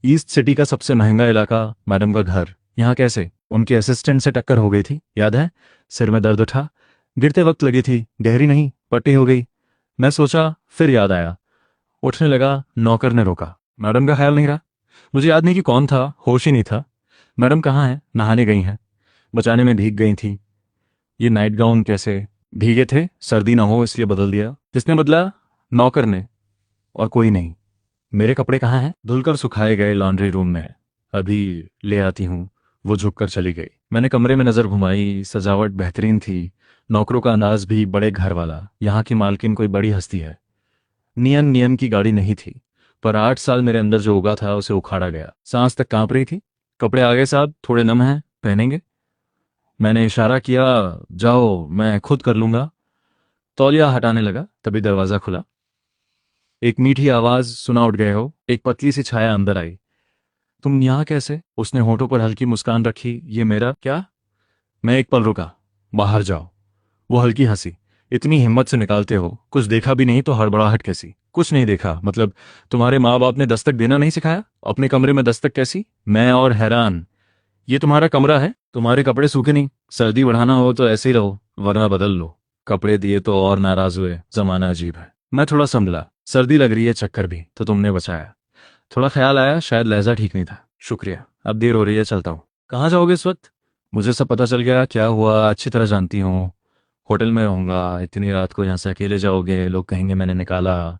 east city का सबसे महंगा इलाका, मैडम का घर। यहाँ कैसे? उनके असिस्टेंट से टक्कर हो गई थी, याद है? सिर में दर्द उठा। गिरते वक्त लगी थी, गहरी नहीं, पट्टी हो गई। मैं सोचा, फिर याद आया। उठने लगा। नौकर ने रोका। मैडम का ख्याल नहीं रहा। मुझे याद नहीं कि कौन था, होश ही नहीं था। मैडम कहाँ है? नहाने गई हैं। बचाने में भीग गई थी। ये नाइट गाउन कैसे? भीगे थे, सर्दी ना हो इसलिए बदल दिया। किसने बदला? नौकर ने। और कोई नहीं। मेरे कपड़े कहाँ हैं? धुलकर सुखाए गए, लॉन्ड्री रूम में। अभी ले आती हूँ। वो झुककर चली गई। मैंने कमरे में नजर घुमाई। सजावट बेहतरीन थी। नौकरों का अंदाज भी बड़े घर वाला। यहाँ की मालकिन कोई बड़ी हस्ती है। नियन नियन की गाड़ी नहीं थी, पर 8 साल मेरे अंदर जो उगा था उसे उखाड़ा गया। सांस तक कांप रही थी। कपड़े आ गए साहब, थोड़े नम हैं, पहनेंगे? मैंने इशारा किया। जाओ, मैं खुद कर लूंगा। तौलिया हटाने लगा, तभी दरवाजा खुला। एक मीठी आवाज, सुना उठ गए हो। एक पतली सी छाया अंदर आई। तुम यहाँ कैसे? उसने होठों पर हल्की मुस्कान रखी। ये मेरा क्या? मैं एक पल रुका। बाहर जाओ। वो हल्की हंसी। इतनी हिम्मत से निकालते हो? कुछ देखा भी नहीं तो हड़बड़ाहट कैसी? कुछ नहीं देखा मतलब? तुम्हारे माँ बाप ने दस्तक देना नहीं सिखाया? अपने कमरे में दस्तक कैसी? मैं और हैरान। ये तुम्हारा कमरा है? तुम्हारे कपड़े सूखे नहीं? सर्दी बढ़ाना हो तो ऐसे ही रहो, वरना बदल लो। कपड़े दिए तो और नाराज हुए। जमाना अजीब है। मैं थोड़ा संभला। सर्दी लग रही है, चक्कर भी, तो तुमने बचाया। थोड़ा ख्याल आया, शायद लहजा ठीक नहीं था। शुक्रिया, अब देर हो रही है, चलता हूँ। कहाँ जाओगे इस वक्त? मुझे सब पता चल गया, क्या हुआ अच्छी तरह जानती हूँ। होटल में रहूंगा, इतनी रात को यहाँ से अकेले जाओगे, लोग कहेंगे मैंने निकाला,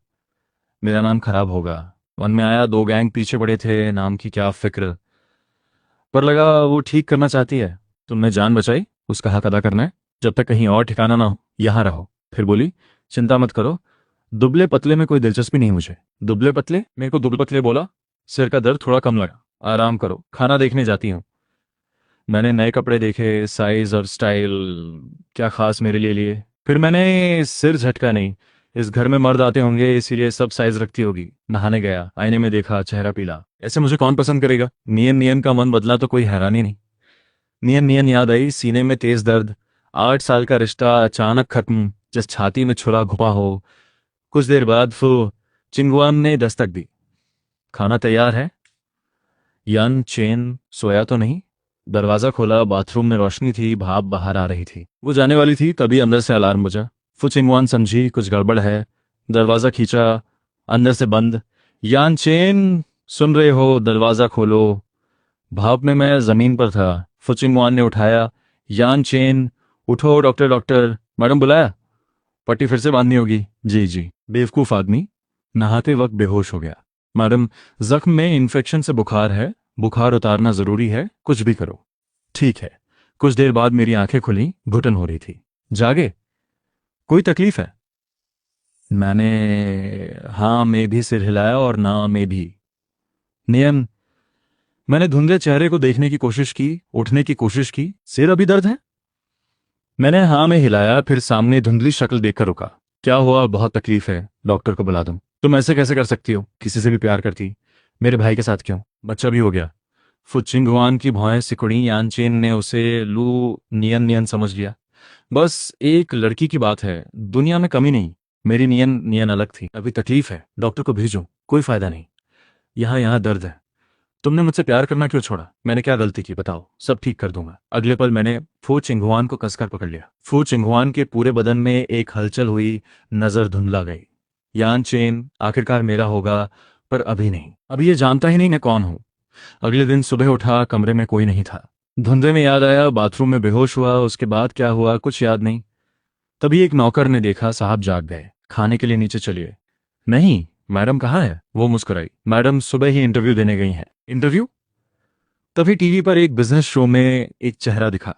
मेरा नाम खराब होगा। मन में आया, दो गैंग पीछे पड़े थे, नाम की क्या फिक्र, पर लगा वो ठीक करना चाहती है। तुमने जान बचाई, उसका हक अदा करना है। जब तक कहीं और ठिकाना ना हो, यहाँ रहो। फिर बोली, चिंता मत करो, दुबले पतले में कोई दिलचस्पी नहीं मुझे। दुबले पतले? मेरे को दुबले पतले बोला? सिर का दर्द थोड़ा कम लगा। आराम करो, खाना देखने जाती हूँ। मैंने नए कपड़े देखे, साइज और स्टाइल क्या खास मेरे लिए। फिर मैंने सिर झटका नहीं, इस घर में मर्द आते होंगे इसीलिए सब साइज रखती होगी। नहाने गया, आईने में देखा, चेहरा पीला। ऐसे मुझे कौन पसंद करेगा? नियन नियन का मन बदला तो कोई हैरानी नहीं। नियन नियन याद आई, सीने में तेज दर्द। 8 साल का रिश्ता अचानक खत्म, जिस छाती में छुरा घुपा हो। कुछ देर बाद चिंगुआन ने दस्तक दी। खाना तैयार है? यान चेन सोया तो नहीं? दरवाजा खोला, बाथरूम में रोशनी थी, भाप बाहर आ रही थी। वो जाने वाली थी, तभी अंदर से अलार्म बजा। फु चिंगवान समझी कुछ गड़बड़ है, दरवाजा खींचा, अंदर से बंद। यान चेन, सुन रहे हो? दरवाजा खोलो। भाप में मैं जमीन पर था। फु चिंगवान ने उठाया। यान चेन, उठो, डॉक्टर डॉक्टर। मैडम बुलाया? पट्टी फिर से बांधनी होगी। जी जी। बेवकूफ आदमी, नहाते वक्त बेहोश हो गया। मैडम, जख्म में इन्फेक्शन से बुखार है, बुखार उतारना जरूरी है, कुछ भी करो। ठीक है। कुछ देर बाद मेरी आंखें खुली, घुटन हो रही थी। जागे? कोई तकलीफ है? मैंने हाँ में भी सिर हिलाया और ना में भी। नियम। मैंने धुंधले चेहरे को देखने की कोशिश की, उठने की कोशिश की। सिर अभी दर्द है? मैंने हाँ में हिलाया, फिर सामने धुंधली शक्ल देखकर रुका। क्या हुआ? बहुत तकलीफ है, डॉक्टर को बुला दूं? तुम ऐसे कैसे कर सकती हो? किसी से भी प्यार करती? मेरे भाई के साथ क्यों? बच्चा भी हो गया। फुचिंगुआन की भौहें सिकुड़ी। यानचेन ने उसे लू नियन नियन समझ लिया। बस एक लड़की की बात है, दुनिया में कमी नहीं। मेरी नियन नियन अलग थी। अभी तकलीफ है, डॉक्टर को भेजो। कोई फायदा नहीं, यहाँ यहाँ दर्द है। तुमने मुझसे प्यार करना क्यों छोड़ा? मैंने क्या गलती की बताओ, सब ठीक कर दूंगा। अगले पल मैंने फू चिंगुआन को कसकर पकड़ लिया। फू चिंगुआन के पूरे बदन में एक हलचल हुई, नजर धुंधला गई। यान चेन आखिरकार मेरा होगा, पर अभी नहीं। अभी ये जानता ही नहीं मैं कौन हूं। अगले दिन सुबह उठा, कमरे में कोई नहीं था। धुंधले में याद आया, बाथरूम में बेहोश हुआ, उसके बाद क्या हुआ कुछ याद नहीं। तभी एक नौकर ने देखा, साहब जाग गए, खाने के लिए नीचे चलिए। नहीं, मैडम कहाँ है? वो मुस्कुराई। मैडम सुबह ही इंटरव्यू देने गई हैं। इंटरव्यू? तभी टीवी पर एक बिजनेस शो में एक चेहरा दिखा।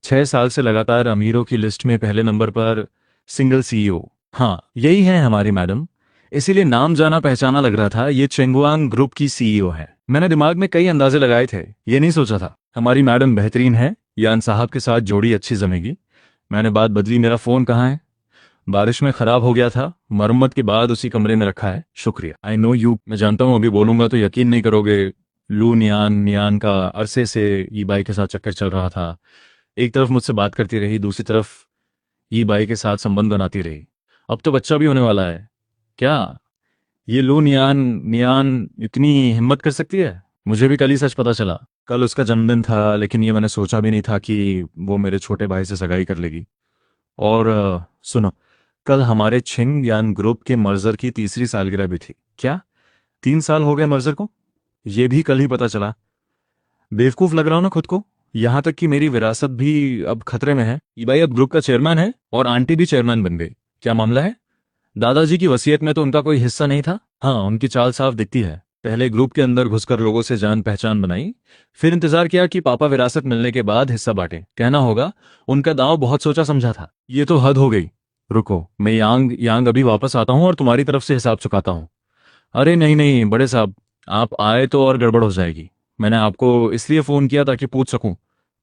6 साल से लगातार अमीरों की लिस्ट में पहले नंबर पर, सिंगल सीईओ। हाँ, यही है हमारी मैडम। इसीलिए नाम जाना पहचाना लग रहा था, ये चेंगुआंग ग्रुप की सीईओ है। मैंने दिमाग में कई अंदाजे लगाए थे, ये नहीं सोचा था हमारी मैडम बेहतरीन है, यान साहब के साथ जोड़ी अच्छी जमेगी। मैंने बात बदली। मेरा फोन कहाँ है? बारिश में खराब हो गया था, मरम्मत के बाद उसी कमरे में रखा है। शुक्रिया। I know you. मैं जानता हूँ अभी बोलूंगा तो यकीन नहीं करोगे। लू नियान नियान का अरसे से ई बाई के साथ चक्कर चल रहा था। एक तरफ मुझसे बात करती रही, दूसरी तरफ ई बाई के साथ संबंध बनाती रही। अब तो बच्चा भी होने वाला है। क्या ये लू नियान नियान इतनी हिम्मत कर सकती है? मुझे भी कल ही सच पता चला। कल उसका जन्मदिन था, लेकिन ये मैंने सोचा भी नहीं था कि वो मेरे छोटे भाई से सगाई कर लेगी। और सुनो, कल हमारे छिंग यान ग्रुप के मर्जर की तीसरी सालगिरह भी थी। क्या 3 साल हो गए मर्जर को? ये भी कल ही पता चला। बेवकूफ लग रहा हूं ना खुद को? यहां तक कि मेरी विरासत भी अब खतरे में है। ये भाई अब ग्रुप का चेयरमैन है और आंटी भी चेयरमैन बन गई। क्या मामला है? दादाजी की वसीयत में तो उनका कोई हिस्सा नहीं था। हाँ, उनकी चाल साफ दिखती है। पहले ग्रुप के अंदर घुसकर लोगों से जान पहचान बनाई, फिर इंतजार किया कि पापा विरासत मिलने के बाद हिस्सा बांटे। कहना होगा उनका दांव बहुत सोचा समझा था। ये तो हद हो गई। रुको, मैं यांग यांग अभी वापस आता हूँ और तुम्हारी तरफ से हिसाब चुकाता हूँ। अरे नहीं नहीं बड़े साहब, आप आए तो और गड़बड़ हो जाएगी। मैंने आपको इसलिए फोन किया ताकि पूछ सकूं।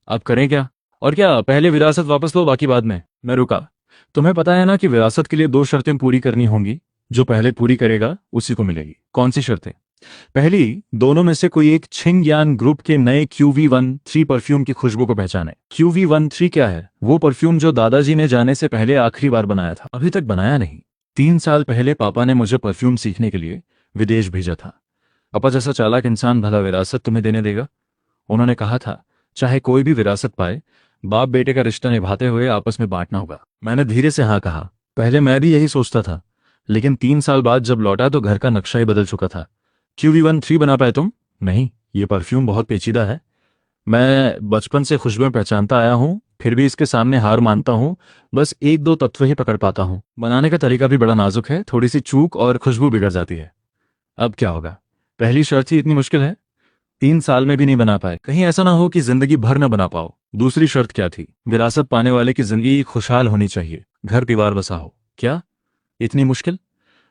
आप करें क्या? और क्या, पहले विरासत वापस लो, बाकी बाद में। मैं रुका। तुम्हें पता है ना कि विरासत के लिए 2 शर्तें पूरी करनी होंगी। जो पहले पूरी करेगा उसी को मिलेगी। कौन सी शर्तें? पहली, दोनों में से कोई एक छिंग यान ग्रुप के नए QV13 परफ्यूम की खुशबू को पहचाने। QV13 क्या है? वो परफ्यूम जो दादाजी ने जाने से पहले आखिरी बार बनाया था। अभी तक बनाया नहीं। 3 साल पहले पापा ने मुझे परफ्यूम सीखने के लिए विदेश भेजा था। पापा जैसा चालाक इंसान भला विरासत तुम्हें देने देगा? उन्होंने कहा था, चाहे कोई भी विरासत पाए, बाप बेटे का रिश्ता निभाते हुए आपस में बांटना होगा। मैंने धीरे से हाँ कहा। पहले मैं भी यही सोचता था, लेकिन 3 साल बाद जब लौटा तो घर का नक्शा ही बदल चुका था। QV13 बना पाए तुम? नहीं, ये परफ्यूम बहुत पेचीदा है। मैं बचपन से खुशबुएं पहचानता आया हूँ, फिर भी इसके सामने हार मानता हूँ। बस एक दो तत्व ही पकड़ पाता हूँ। बनाने का तरीका भी बड़ा नाजुक है, थोड़ी सी चूक और खुशबू बिगड़ जाती है। अब क्या होगा? पहली शर्त ही इतनी मुश्किल है, 3 साल में भी नहीं बना पाए, कहीं ऐसा ना हो कि जिंदगी भर न बना पाओ। दूसरी शर्त क्या थी? विरासत पाने वाले की जिंदगी खुशहाल होनी चाहिए, घर परिवार बसा हो। क्या इतनी मुश्किल?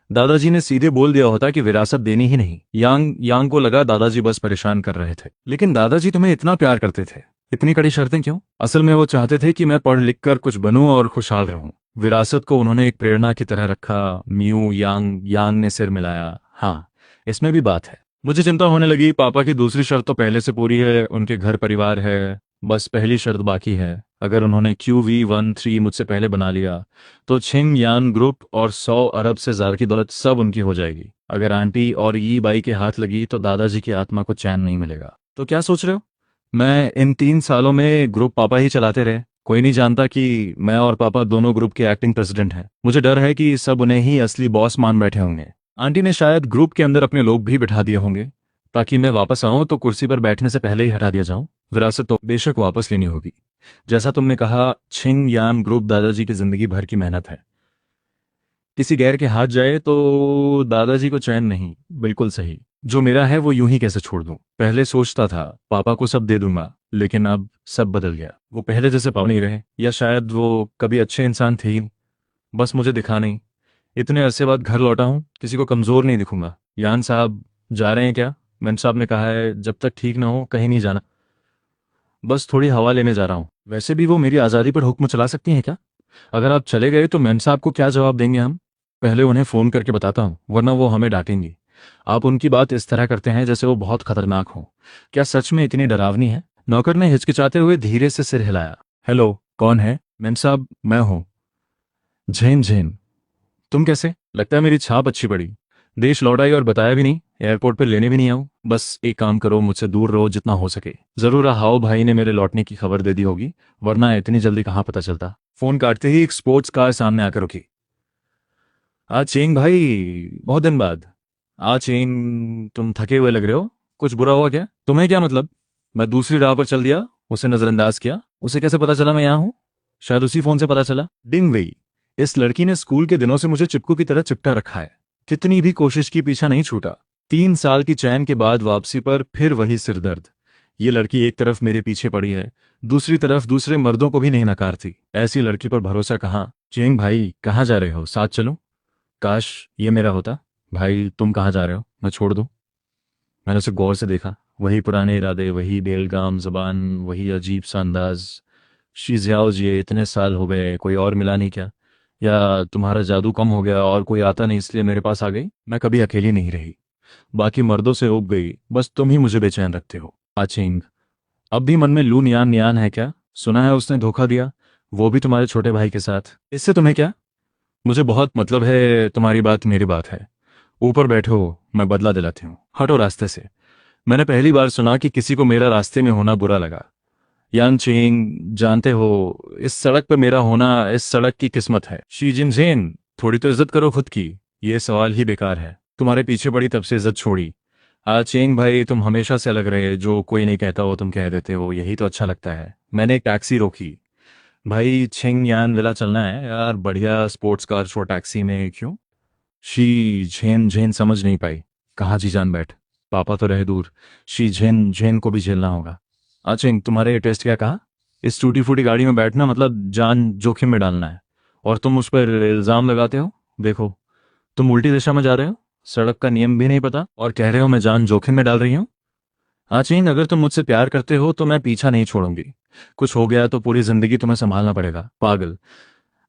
दादाजी ने सीधे बोल दिया होता कि विरासत देनी ही नहीं। यांग यांग को लगा दादाजी बस परेशान कर रहे थे। लेकिन दादाजी तुम्हें इतना प्यार करते थे, इतनी कड़ी शर्तें क्यों? असल में वो चाहते थे कि मैं पढ़ लिख कर कुछ बनूं और खुशहाल रहूं। विरासत को उन्होंने एक प्रेरणा की तरह रखा। म्यू यांग यांग ने सिर मिलाया। हाँ, इसमें भी बात है। मुझे चिंता होने लगी। पापा की दूसरी शर्त तो पहले से पूरी है, उनके घर परिवार है, बस पहली शर्त बाकी है। अगर उन्होंने QV13 मुझसे पहले बना लिया तो छिंग यान ग्रुप और 100 अरब से ज्यादा की दौलत सब उनकी हो जाएगी। अगर आंटी और ये बाई के हाथ लगी तो दादाजी की आत्मा को चैन नहीं मिलेगा। तो क्या सोच रहे हो? मैं इन 3 सालों में ग्रुप पापा ही चलाते रहे। कोई नहीं जानता कि मैं और पापा दोनों ग्रुप के एक्टिंग प्रेसिडेंट हैं। मुझे डर है कि सब उन्हें ही असली बॉस मान बैठे होंगे। आंटी ने शायद ग्रुप के अंदर अपने लोग भी बिठा दिए होंगे ताकि मैं वापस आऊं तो कुर्सी पर बैठने से पहले ही हटा दिया जाऊं। विरासत तो बेशक वापस लेनी होगी। जैसा तुमने कहा, छिंग यान ग्रुप दादाजी की जिंदगी भर की मेहनत है। किसी गैर के हाथ जाए तो दादाजी को चैन नहीं। बिल्कुल सही। जो मेरा है वो यूं ही कैसे छोड़ दूं? पहले सोचता था पापा को सब दे दूंगा, लेकिन अब सब बदल गया। वो पहले जैसे पापा नहीं रहे, या शायद वो कभी अच्छे इंसान थे ही, बस मुझे दिखा नहीं। इतने अरसे बाद घर लौटा हूँ, किसी को कमजोर नहीं दिखूंगा। यान साहब जा रहे हैं क्या? मैन साहब ने कहा है जब तक ठीक ना हो कहीं नहीं जाना। बस थोड़ी हवा लेने जा रहा हूँ। वैसे भी वो मेरी आज़ादी पर हुक्म चला सकती हैं क्या? अगर आप चले गए तो मैन साहब को क्या जवाब देंगे हम? पहले उन्हें फ़ोन करके बताता हूँ, वरना वो हमें डांटेंगी। आप उनकी बात इस तरह करते हैं जैसे वो बहुत खतरनाक हो। क्या सच में इतनी डरावनी है? नौकर ने हिचकिचाते हुए धीरे से सिर हिलाया। हेलो, कौन है? मैन साहब, मैं हूँ झेन झेन। तुम कैसे? लगता है मेरी छाप अच्छी पड़ी। देश लौटाई और बताया भी नहीं, एयरपोर्ट पे लेने भी नहीं आऊं। बस एक काम करो, मुझसे दूर रहो जितना हो सके। जरूर हाओ भाई ने मेरे लौटने की खबर दे दी होगी, वरना इतनी जल्दी कहाँ पता चलता। फोन काटते ही एक स्पोर्ट्स कार सामने आकर रुकी। आज चेंग भाई, बहुत दिन बाद। आज चेंग, तुम थके हुए लग रहे हो। कुछ बुरा हुआ क्या? तुम्हें क्या मतलब? मैं दूसरी राह पर चल दिया, उसे नजरअंदाज किया। उसे कैसे पता चला मैं यहाँ हूँ? शायद उसी फोन से पता चला। डिंग वही। इस लड़की ने स्कूल के दिनों से मुझे चिपकू की तरह चिपटा रखा है। कितनी भी कोशिश की, पीछा नहीं छूटा। 3 साल की चैन के बाद वापसी पर फिर वही सिरदर्द। ये लड़की एक तरफ मेरे पीछे पड़ी है, दूसरी तरफ दूसरे मर्दों को भी नहीं नकारती। ऐसी लड़की पर भरोसा कहाँ? चेंग भाई, कहाँ जा रहे हो? साथ चलूं? काश ये मेरा होता। भाई तुम कहाँ जा रहे हो? मैं छोड़ दूं? मैंने उसे गौर से देखा। वही पुराने इरादे, वही बेलगाम जबान, वही अजीब सा अंदाज। शीजियाओ जी, इतने साल हो गए, कोई और मिला नहीं क्या? या तुम्हारा जादू कम हो गया और कोई आता नहीं इसलिए मेरे पास आ गई? मैं कभी अकेली नहीं रही, बाकी मर्दों से उब गई, बस तुम ही मुझे बेचैन रखते हो। आचिंग, अब भी मन में लू नियान नियान है क्या? सुना है उसने धोखा दिया, वो भी तुम्हारे छोटे भाई के साथ। इससे तुम्हें क्या? मुझे बहुत मतलब है, तुम्हारी बात मेरी बात है। ऊपर बैठो, मैं बदला दिलाती हूँ। हटो रास्ते से। मैंने पहली बार सुना कि किसी को मेरा रास्ते में होना बुरा लगा। यान चेंग, जानते हो इस सड़क पर मेरा होना इस सड़क की किस्मत है। शी जिनजेन, थोड़ी तो इज्जत करो खुद की। ये सवाल ही बेकार है। तुम्हारे पीछे पड़ी तब से इज्जत छोड़ी। आज चेंग भाई, तुम हमेशा से अलग रहे, जो कोई नहीं कहता वो तुम कह देते हो, यही तो अच्छा लगता है। मैंने एक टैक्सी रोकी। भाई छिंग यान विला चलना है यार, बढ़िया स्पोर्ट्स कार शो टैक्सी में क्यों? शी झेन झेन समझ नहीं पाई। कहाँ जी जान बैठ, पापा तो रहे दूर, शी झेन झेन को भी झेलना होगा। अच्छा, तुम्हारे टेस्ट क्या कहा? इस टूटी फूटी गाड़ी में बैठना मतलब जान जोखिम में डालना है, और तुम उस पर इल्जाम लगाते हो। देखो, तुम उल्टी दिशा में जा रहे हो, सड़क का नियम भी नहीं पता, और कह रहे हो मैं जान जोखिम में डाल रही हूँ। आचीन, अगर तुम मुझसे प्यार करते हो तो मैं पीछा नहीं छोड़ूंगी। कुछ हो गया तो पूरी जिंदगी तुम्हें संभालना पड़ेगा। पागल।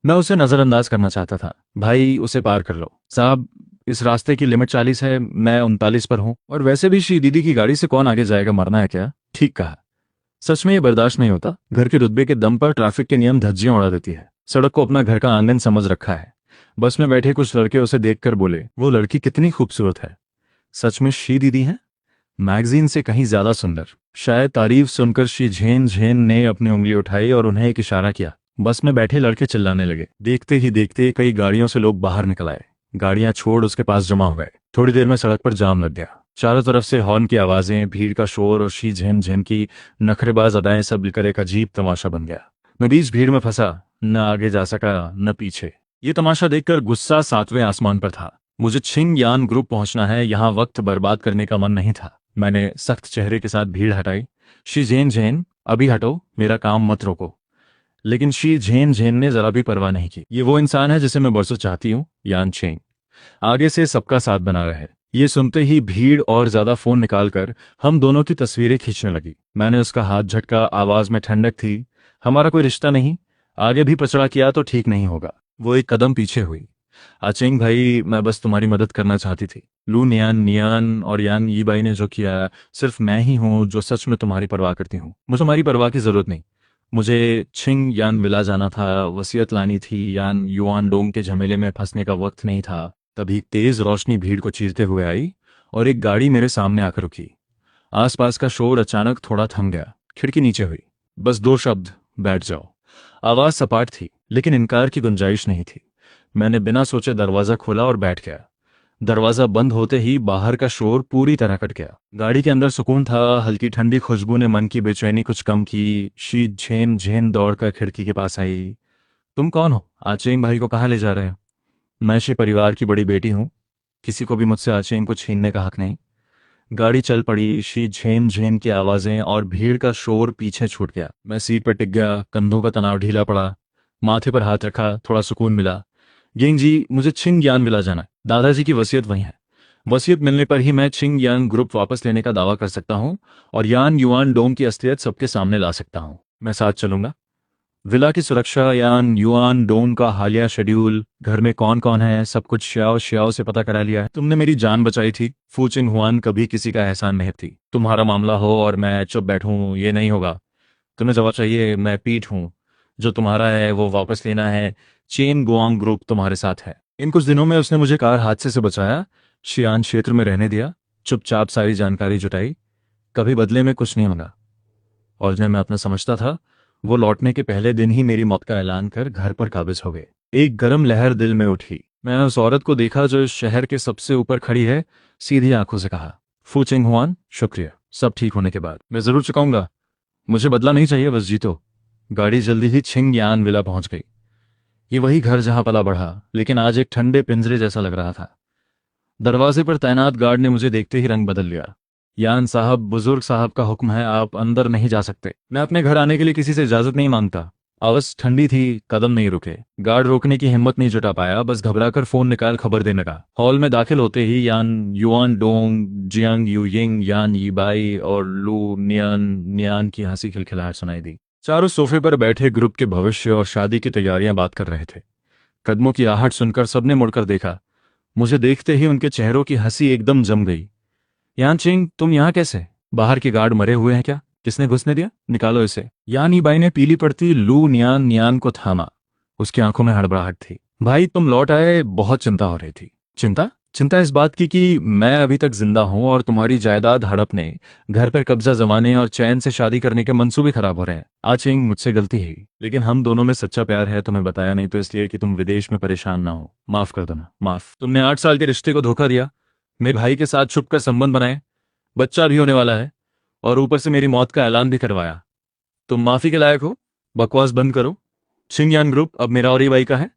मैं उसे नजरअंदाज करना चाहता था। भाई उसे पार कर लो। साहब, इस रास्ते की लिमिट 40 है, मैं 39 पर हूँ, और वैसे भी शी दीदी की गाड़ी से कौन आगे जाएगा, मरना है क्या? ठीक कहा। सच में ये बर्दाश्त नहीं होता। घर के रुतबे के दम पर ट्रैफिक के नियम धज्जियां उड़ा देती है। सड़क को अपना घर का आंगन समझ रखा है। बस में बैठे कुछ लड़के उसे देखकर बोले, वो लड़की कितनी खूबसूरत है। सच में शी दीदी है? मैगजीन से कहीं ज्यादा सुंदर। शायद तारीफ सुनकर शी झेन झेन ने अपनी उंगली उठाई और उन्हें एक इशारा किया। बस में बैठे लड़के चिल्लाने लगे। देखते ही देखते कई गाड़ियों से लोग बाहर निकल आए। गाड़ियां छोड़ उसके पास जमा हो गए। थोड़ी देर में सड़क पर जाम लग गया। चारों तरफ से हॉर्न की आवाजें, भीड़ का शोर और शी झेन झेन की नखरेबाज अदाएं सब मिलकर एक अजीब तमाशा बन गया। मैं बीच भीड़ में फंसा, न आगे जा सका न पीछे। ये तमाशा देखकर गुस्सा 7वें आसमान पर था। मुझे छिंग यान ग्रुप पहुंचना है, यहाँ वक्त बर्बाद करने का मन नहीं था। मैंने सख्त चेहरे के साथ भीड़ हटाई। शी झेन झेन, अभी हटो, मेरा काम मत रोको। लेकिन शी झेन झेन ने जरा भी परवाह नहीं की। ये वो इंसान है जिसे मैं बरसों चाहती हूँ, यान चेंग। आगे से सबका साथ बना रहे। ये सुनते ही भीड़ और ज्यादा फोन निकालकर हम दोनों की तस्वीरें खींचने लगी। मैंने उसका हाथ झटका, आवाज में ठंडक थी। हमारा कोई रिश्ता नहीं, आगे भी पचड़ा किया तो ठीक नहीं होगा। वो एक कदम पीछे हुई। आचेंग भाई, मैं बस तुम्हारी मदद करना चाहती थी। लू नियान नियान और यान यी बाई ने जो किया, सिर्फ मैं ही हूँ जो सच में तुम्हारी परवाह करती हूँ। मुझे तुम्हारी परवाह की जरूरत नहीं। मुझे छिंग यान विला जाना था, वसीयत लानी थी। यान युआन डोंग के झमेले में फंसने का वक्त नहीं था। तभी तेज रोशनी भीड़ को चीरते हुए आई और एक गाड़ी मेरे सामने आकर रुकी। आसपास का शोर अचानक थोड़ा थम गया। खिड़की नीचे हुई। बस 2 शब्द, बैठ जाओ। आवाज सपाट थी, लेकिन इनकार की गुंजाइश नहीं थी। मैंने बिना सोचे दरवाजा खोला और बैठ गया। दरवाजा बंद होते ही बाहर का शोर पूरी तरह कट गया। गाड़ी के अंदर सुकून था। हल्की ठंडी खुशबू ने मन की बेचैनी कुछ कम की। शी झेन झेन दौड़कर खिड़की के पास आई। तुम कौन हो? आचेंग भाई को कहाँ ले जा रहे हो? मैं शी परिवार की बड़ी बेटी हूँ। किसी को भी मुझसे आचेंग को छीनने का हक नहीं। गाड़ी चल पड़ी। शी झेन झेन की आवाजें और भीड़ का शोर पीछे छूट गया। मैं सीट पर टिक गया, कंधों का तनाव ढीला पड़ा। माथे पर हाथ रखा, थोड़ा सुकून मिला। गेंग जी, मुझे छिंग यान मिला जाना है। दादाजी की वसीयत वही है। वसीयत मिलने पर ही मैं छिंग यान ग्रुप वापस लेने का दावा कर सकता हूँ और यान युआन डोंग की असलियत सबके सामने ला सकता हूँ। मैं साथ चलूंगा। विला की सुरक्षा, यान युआन डोंग का हालिया शेड्यूल, घर में कौन कौन है, सब कुछ श्याओ श्याओ से पता करा लिया है। तुमने मेरी जान बचाई थी। फू चिंग हुआन कभी किसी का एहसान नहीं थी। तुम्हारा मामला हो और मैं चुप बैठूं, ये नहीं होगा। तुम्हें जवाब चाहिए, मैं पीठ हूँ। जो तुम्हारा है वो वापस लेना है। चेन गुआंग ग्रुप तुम्हारे साथ है। इन कुछ दिनों में उसने मुझे कार हादसे से बचाया, शियान क्षेत्र में रहने दिया, चुपचाप सारी जानकारी जुटाई, कभी बदले में कुछ नहीं मांगा। और जब मैं अपना समझता था, वो लौटने के पहले दिन ही मेरी मौत का ऐलान कर घर पर काबिज हो गए। एक गर्म लहर दिल में उठी। मैंने उस औरत को देखा जो इस शहर के सबसे ऊपर खड़ी है। सीधी आंखों से कहा, फू चिंग हुआन, शुक्रिया। सब ठीक होने के बाद मैं जरूर चुकाऊंगा। मुझे बदला नहीं चाहिए, बस जीतो। गाड़ी जल्दी ही छिंग यान विला पहुंच गई। ये वही घर जहां पला बढ़ा, लेकिन आज एक ठंडे पिंजरे जैसा लग रहा था। दरवाजे पर तैनात गार्ड ने मुझे देखते ही रंग बदल लिया। यान साहब, बुजुर्ग साहब का हुक्म है, आप अंदर नहीं जा सकते। मैं अपने घर आने के लिए किसी से इजाजत नहीं मांगता। आवाज ठंडी थी, कदम नहीं रुके। गार्ड रोकने की हिम्मत नहीं जुटा पाया, बस घबराकर फोन निकाल खबर देने का। हॉल में दाखिल होते ही यान युआन डोंग, जियांग यूयिंग, यान यीबाई और लू नियान नियान की हंसी खिलखिलाहट सुनाई दी। चारों सोफे पर बैठे ग्रुप के भविष्य और शादी की तैयारियां बात कर रहे थे। कदमों की आहट सुनकर सबने मुड़कर देखा। मुझे देखते ही उनके चेहरों की हंसी एकदम जम गई। यान चिंग, तुम यहाँ कैसे? बाहर के गार्ड मरे हुए हैं क्या? किसने घुसने दिया? निकालो इसे। यान ईबाई ने पीली पड़ती लू नियान नियान को थामा। उसकी आंखों में हड़बड़ाहट थी। भाई, तुम लौट आए, बहुत चिंता हो रही थी। चिंता? चिंता इस बात की कि मैं अभी तक जिंदा हूं और तुम्हारी जायदाद हड़पने, घर पर कब्जा जमाने और चैन से शादी करने के मंसूबे खराब हो रहे हैं। आचिंग, मुझसे गलती है, लेकिन हम दोनों में सच्चा प्यार है। तुम्हें बताया नहीं तो इसलिए कि तुम विदेश में परेशान ना हो। माफ कर देना, माफ। तुमने 8 साल के रिश्ते को धोखा दिया, मेरे भाई के साथ छुपकर संबंध बनाए, बच्चा भी होने वाला है और ऊपर से मेरी मौत का ऐलान भी करवाया। तुम माफी के लायक हो। बकवास बंद करो। छिंगयान ग्रुप अब मेरा और ईबाई का है।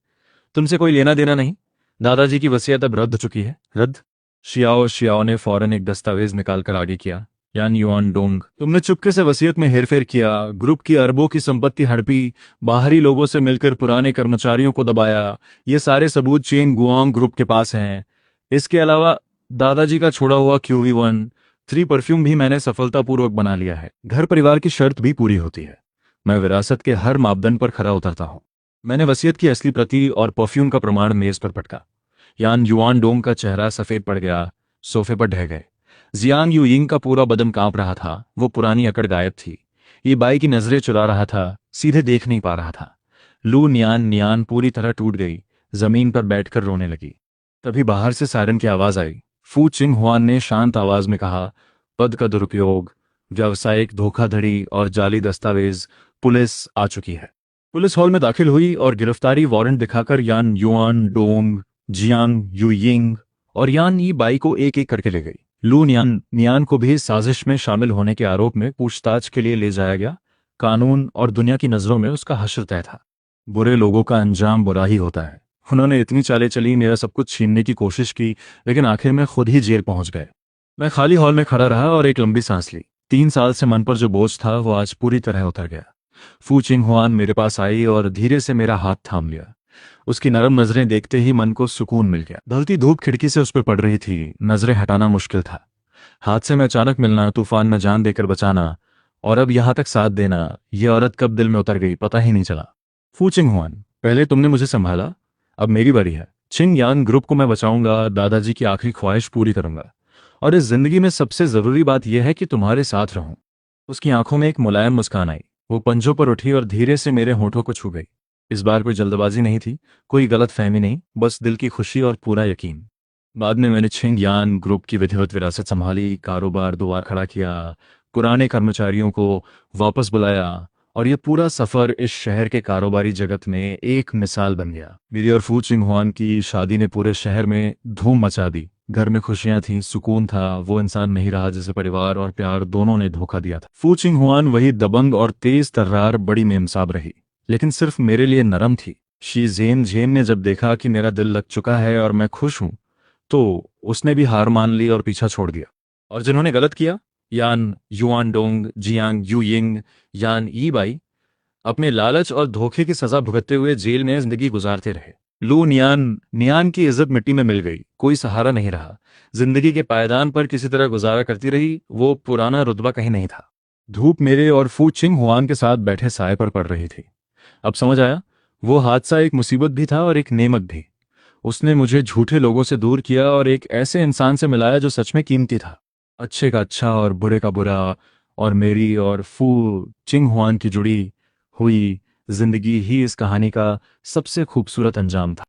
तुमसे कोई लेना देना नहीं। दादाजी की वसीयत अब रद्द हो चुकी है। रद्द? शियाओ शियाओ ने फौरन एक दस्तावेज निकालकर आगे किया। यान युआन डोंग, तुमने चुपके से वसीयत में हेरफेर किया, ग्रुप की अरबों की संपत्ति हड़पी, बाहरी लोगों से मिलकर पुराने कर्मचारियों को दबाया। ये सारे सबूत चेन गुआंग ग्रुप के पास हैं। इसके अलावा दादाजी का छोड़ा हुआ QV13 परफ्यूम भी मैंने सफलतापूर्वक बना लिया है। घर परिवार की शर्त भी पूरी होती है। मैं विरासत के हर मापदंड पर खरा उतरता हूँ। मैंने वसीयत की असली प्रति और परफ्यूम का प्रमाण मेज पर पटका। यान युआन डोंग का चेहरा सफेद पड़ गया, सोफे पर ढह गए। जियांग यूयिंग का पूरा बदन कांप रहा था। वो पुरानी अकड़ गायब थी। ये बाई की नजरें चुरा रहा था, सीधे देख नहीं पा रहा था। लू नियान नियान पूरी तरह टूट गई, जमीन पर बैठकर रोने लगी। तभी बाहर से सायरन की आवाज आई। फू चिंग हुआन ने शांत आवाज में कहा, पद का दुरुपयोग, व्यावसायिक धोखाधड़ी और जाली दस्तावेज, पुलिस आ चुकी है। पुलिस हॉल में दाखिल हुई और गिरफ्तारी वारंट दिखाकर यान युआन डोंग जियांग युयिंग और यान ई बाई को एक एक करके ले गई। लू नियान नियान को भी साजिश में शामिल होने के आरोप में पूछताछ के लिए ले जाया गया। कानून और दुनिया की नज़रों में उसका हश्र तय था। बुरे लोगों का अंजाम बुरा ही होता है। उन्होंने इतनी चालें चली, मेरा सब कुछ छीनने की कोशिश की, लेकिन आखिर में खुद ही जेल पहुंच गए। मैं खाली हॉल में खड़ा रहा और एक लंबी सांस ली। 3 साल से मन पर जो बोझ था वो आज पूरी तरह उतर गया। फू चिंग हुआन मेरे पास आई और धीरे से मेरा हाथ थाम लिया। उसकी नरम नजरें देखते ही मन को सुकून मिल गया। ढलती धूप खिड़की से उस पर पड़ रही थी, नजरें हटाना मुश्किल था। हादसे में अचानक मिलना, तूफान में जान देकर बचाना और अब यहां तक साथ देना, ये औरत कब दिल में उतर गई पता ही नहीं चला। फू चिंग हुआन, पहले तुमने मुझे संभाला, अब मेरी बारी है। चिंग यान ग्रुप को मैं बचाऊंगा, दादाजी की आखिरी ख्वाहिश पूरी करूंगा, और इस जिंदगी में सबसे जरूरी बात यह है कि तुम्हारे साथ रहूं। उसकी आंखों में एक मुलायम मुस्कान आई। वो पंजों पर उठी और धीरे से मेरे होठों को छू गई। इस बार कोई जल्दबाजी नहीं थी, कोई गलत फहमी नहीं, बस दिल की खुशी और पूरा यकीन। बाद में मैंने छिंग यान ग्रुप की विधिवत विरासत संभाली, कारोबार दोबारा खड़ा किया, पुराने कर्मचारियों को वापस बुलाया, और ये पूरा सफर इस शहर के कारोबारी जगत में एक मिसाल बन गया। मेरी और फू चिंग हुआन की शादी ने पूरे शहर में धूम मचा दी। घर में खुशियां थीं, सुकून था, वो इंसान नहीं रहा जिसे परिवार और प्यार दोनों ने धोखा दिया था। फू चिंग हुआन वही दबंग और तेज तर्रार बड़ी मेमसाब रही, लेकिन सिर्फ मेरे लिए नरम थी। शी जेन जेन ने जब देखा कि मेरा दिल लग चुका है और मैं खुश हूं, तो उसने भी हार मान ली और पीछा छोड़ दिया। और जिन्होंने गलत किया, यान युआन डोंग, जियांग युयिंग, यान ई बाई, अपने लालच और धोखे की सजा भुगतते हुए जेल में जिंदगी गुजारते रहे। लू नियान नियान की इज्जत मिट्टी में मिल गई, कोई सहारा नहीं रहा। जिंदगी के पायदान पर किसी तरह गुजारा करती रही, वो पुराना रुतबा कहीं नहीं था। धूप मेरे और फू चिंग हुआन के साथ बैठे साय पर पड़ रही थी। अब समझ आया, वो हादसा एक मुसीबत भी था और एक नेमत भी। उसने मुझे झूठे लोगों से दूर किया और एक ऐसे इंसान से मिलाया जो सच में कीमती था। अच्छे का अच्छा और बुरे का बुरा, और मेरी और फू चिंग हुआन की जुड़ी हुई जिंदगी ही इस कहानी का सबसे खूबसूरत अंजाम था।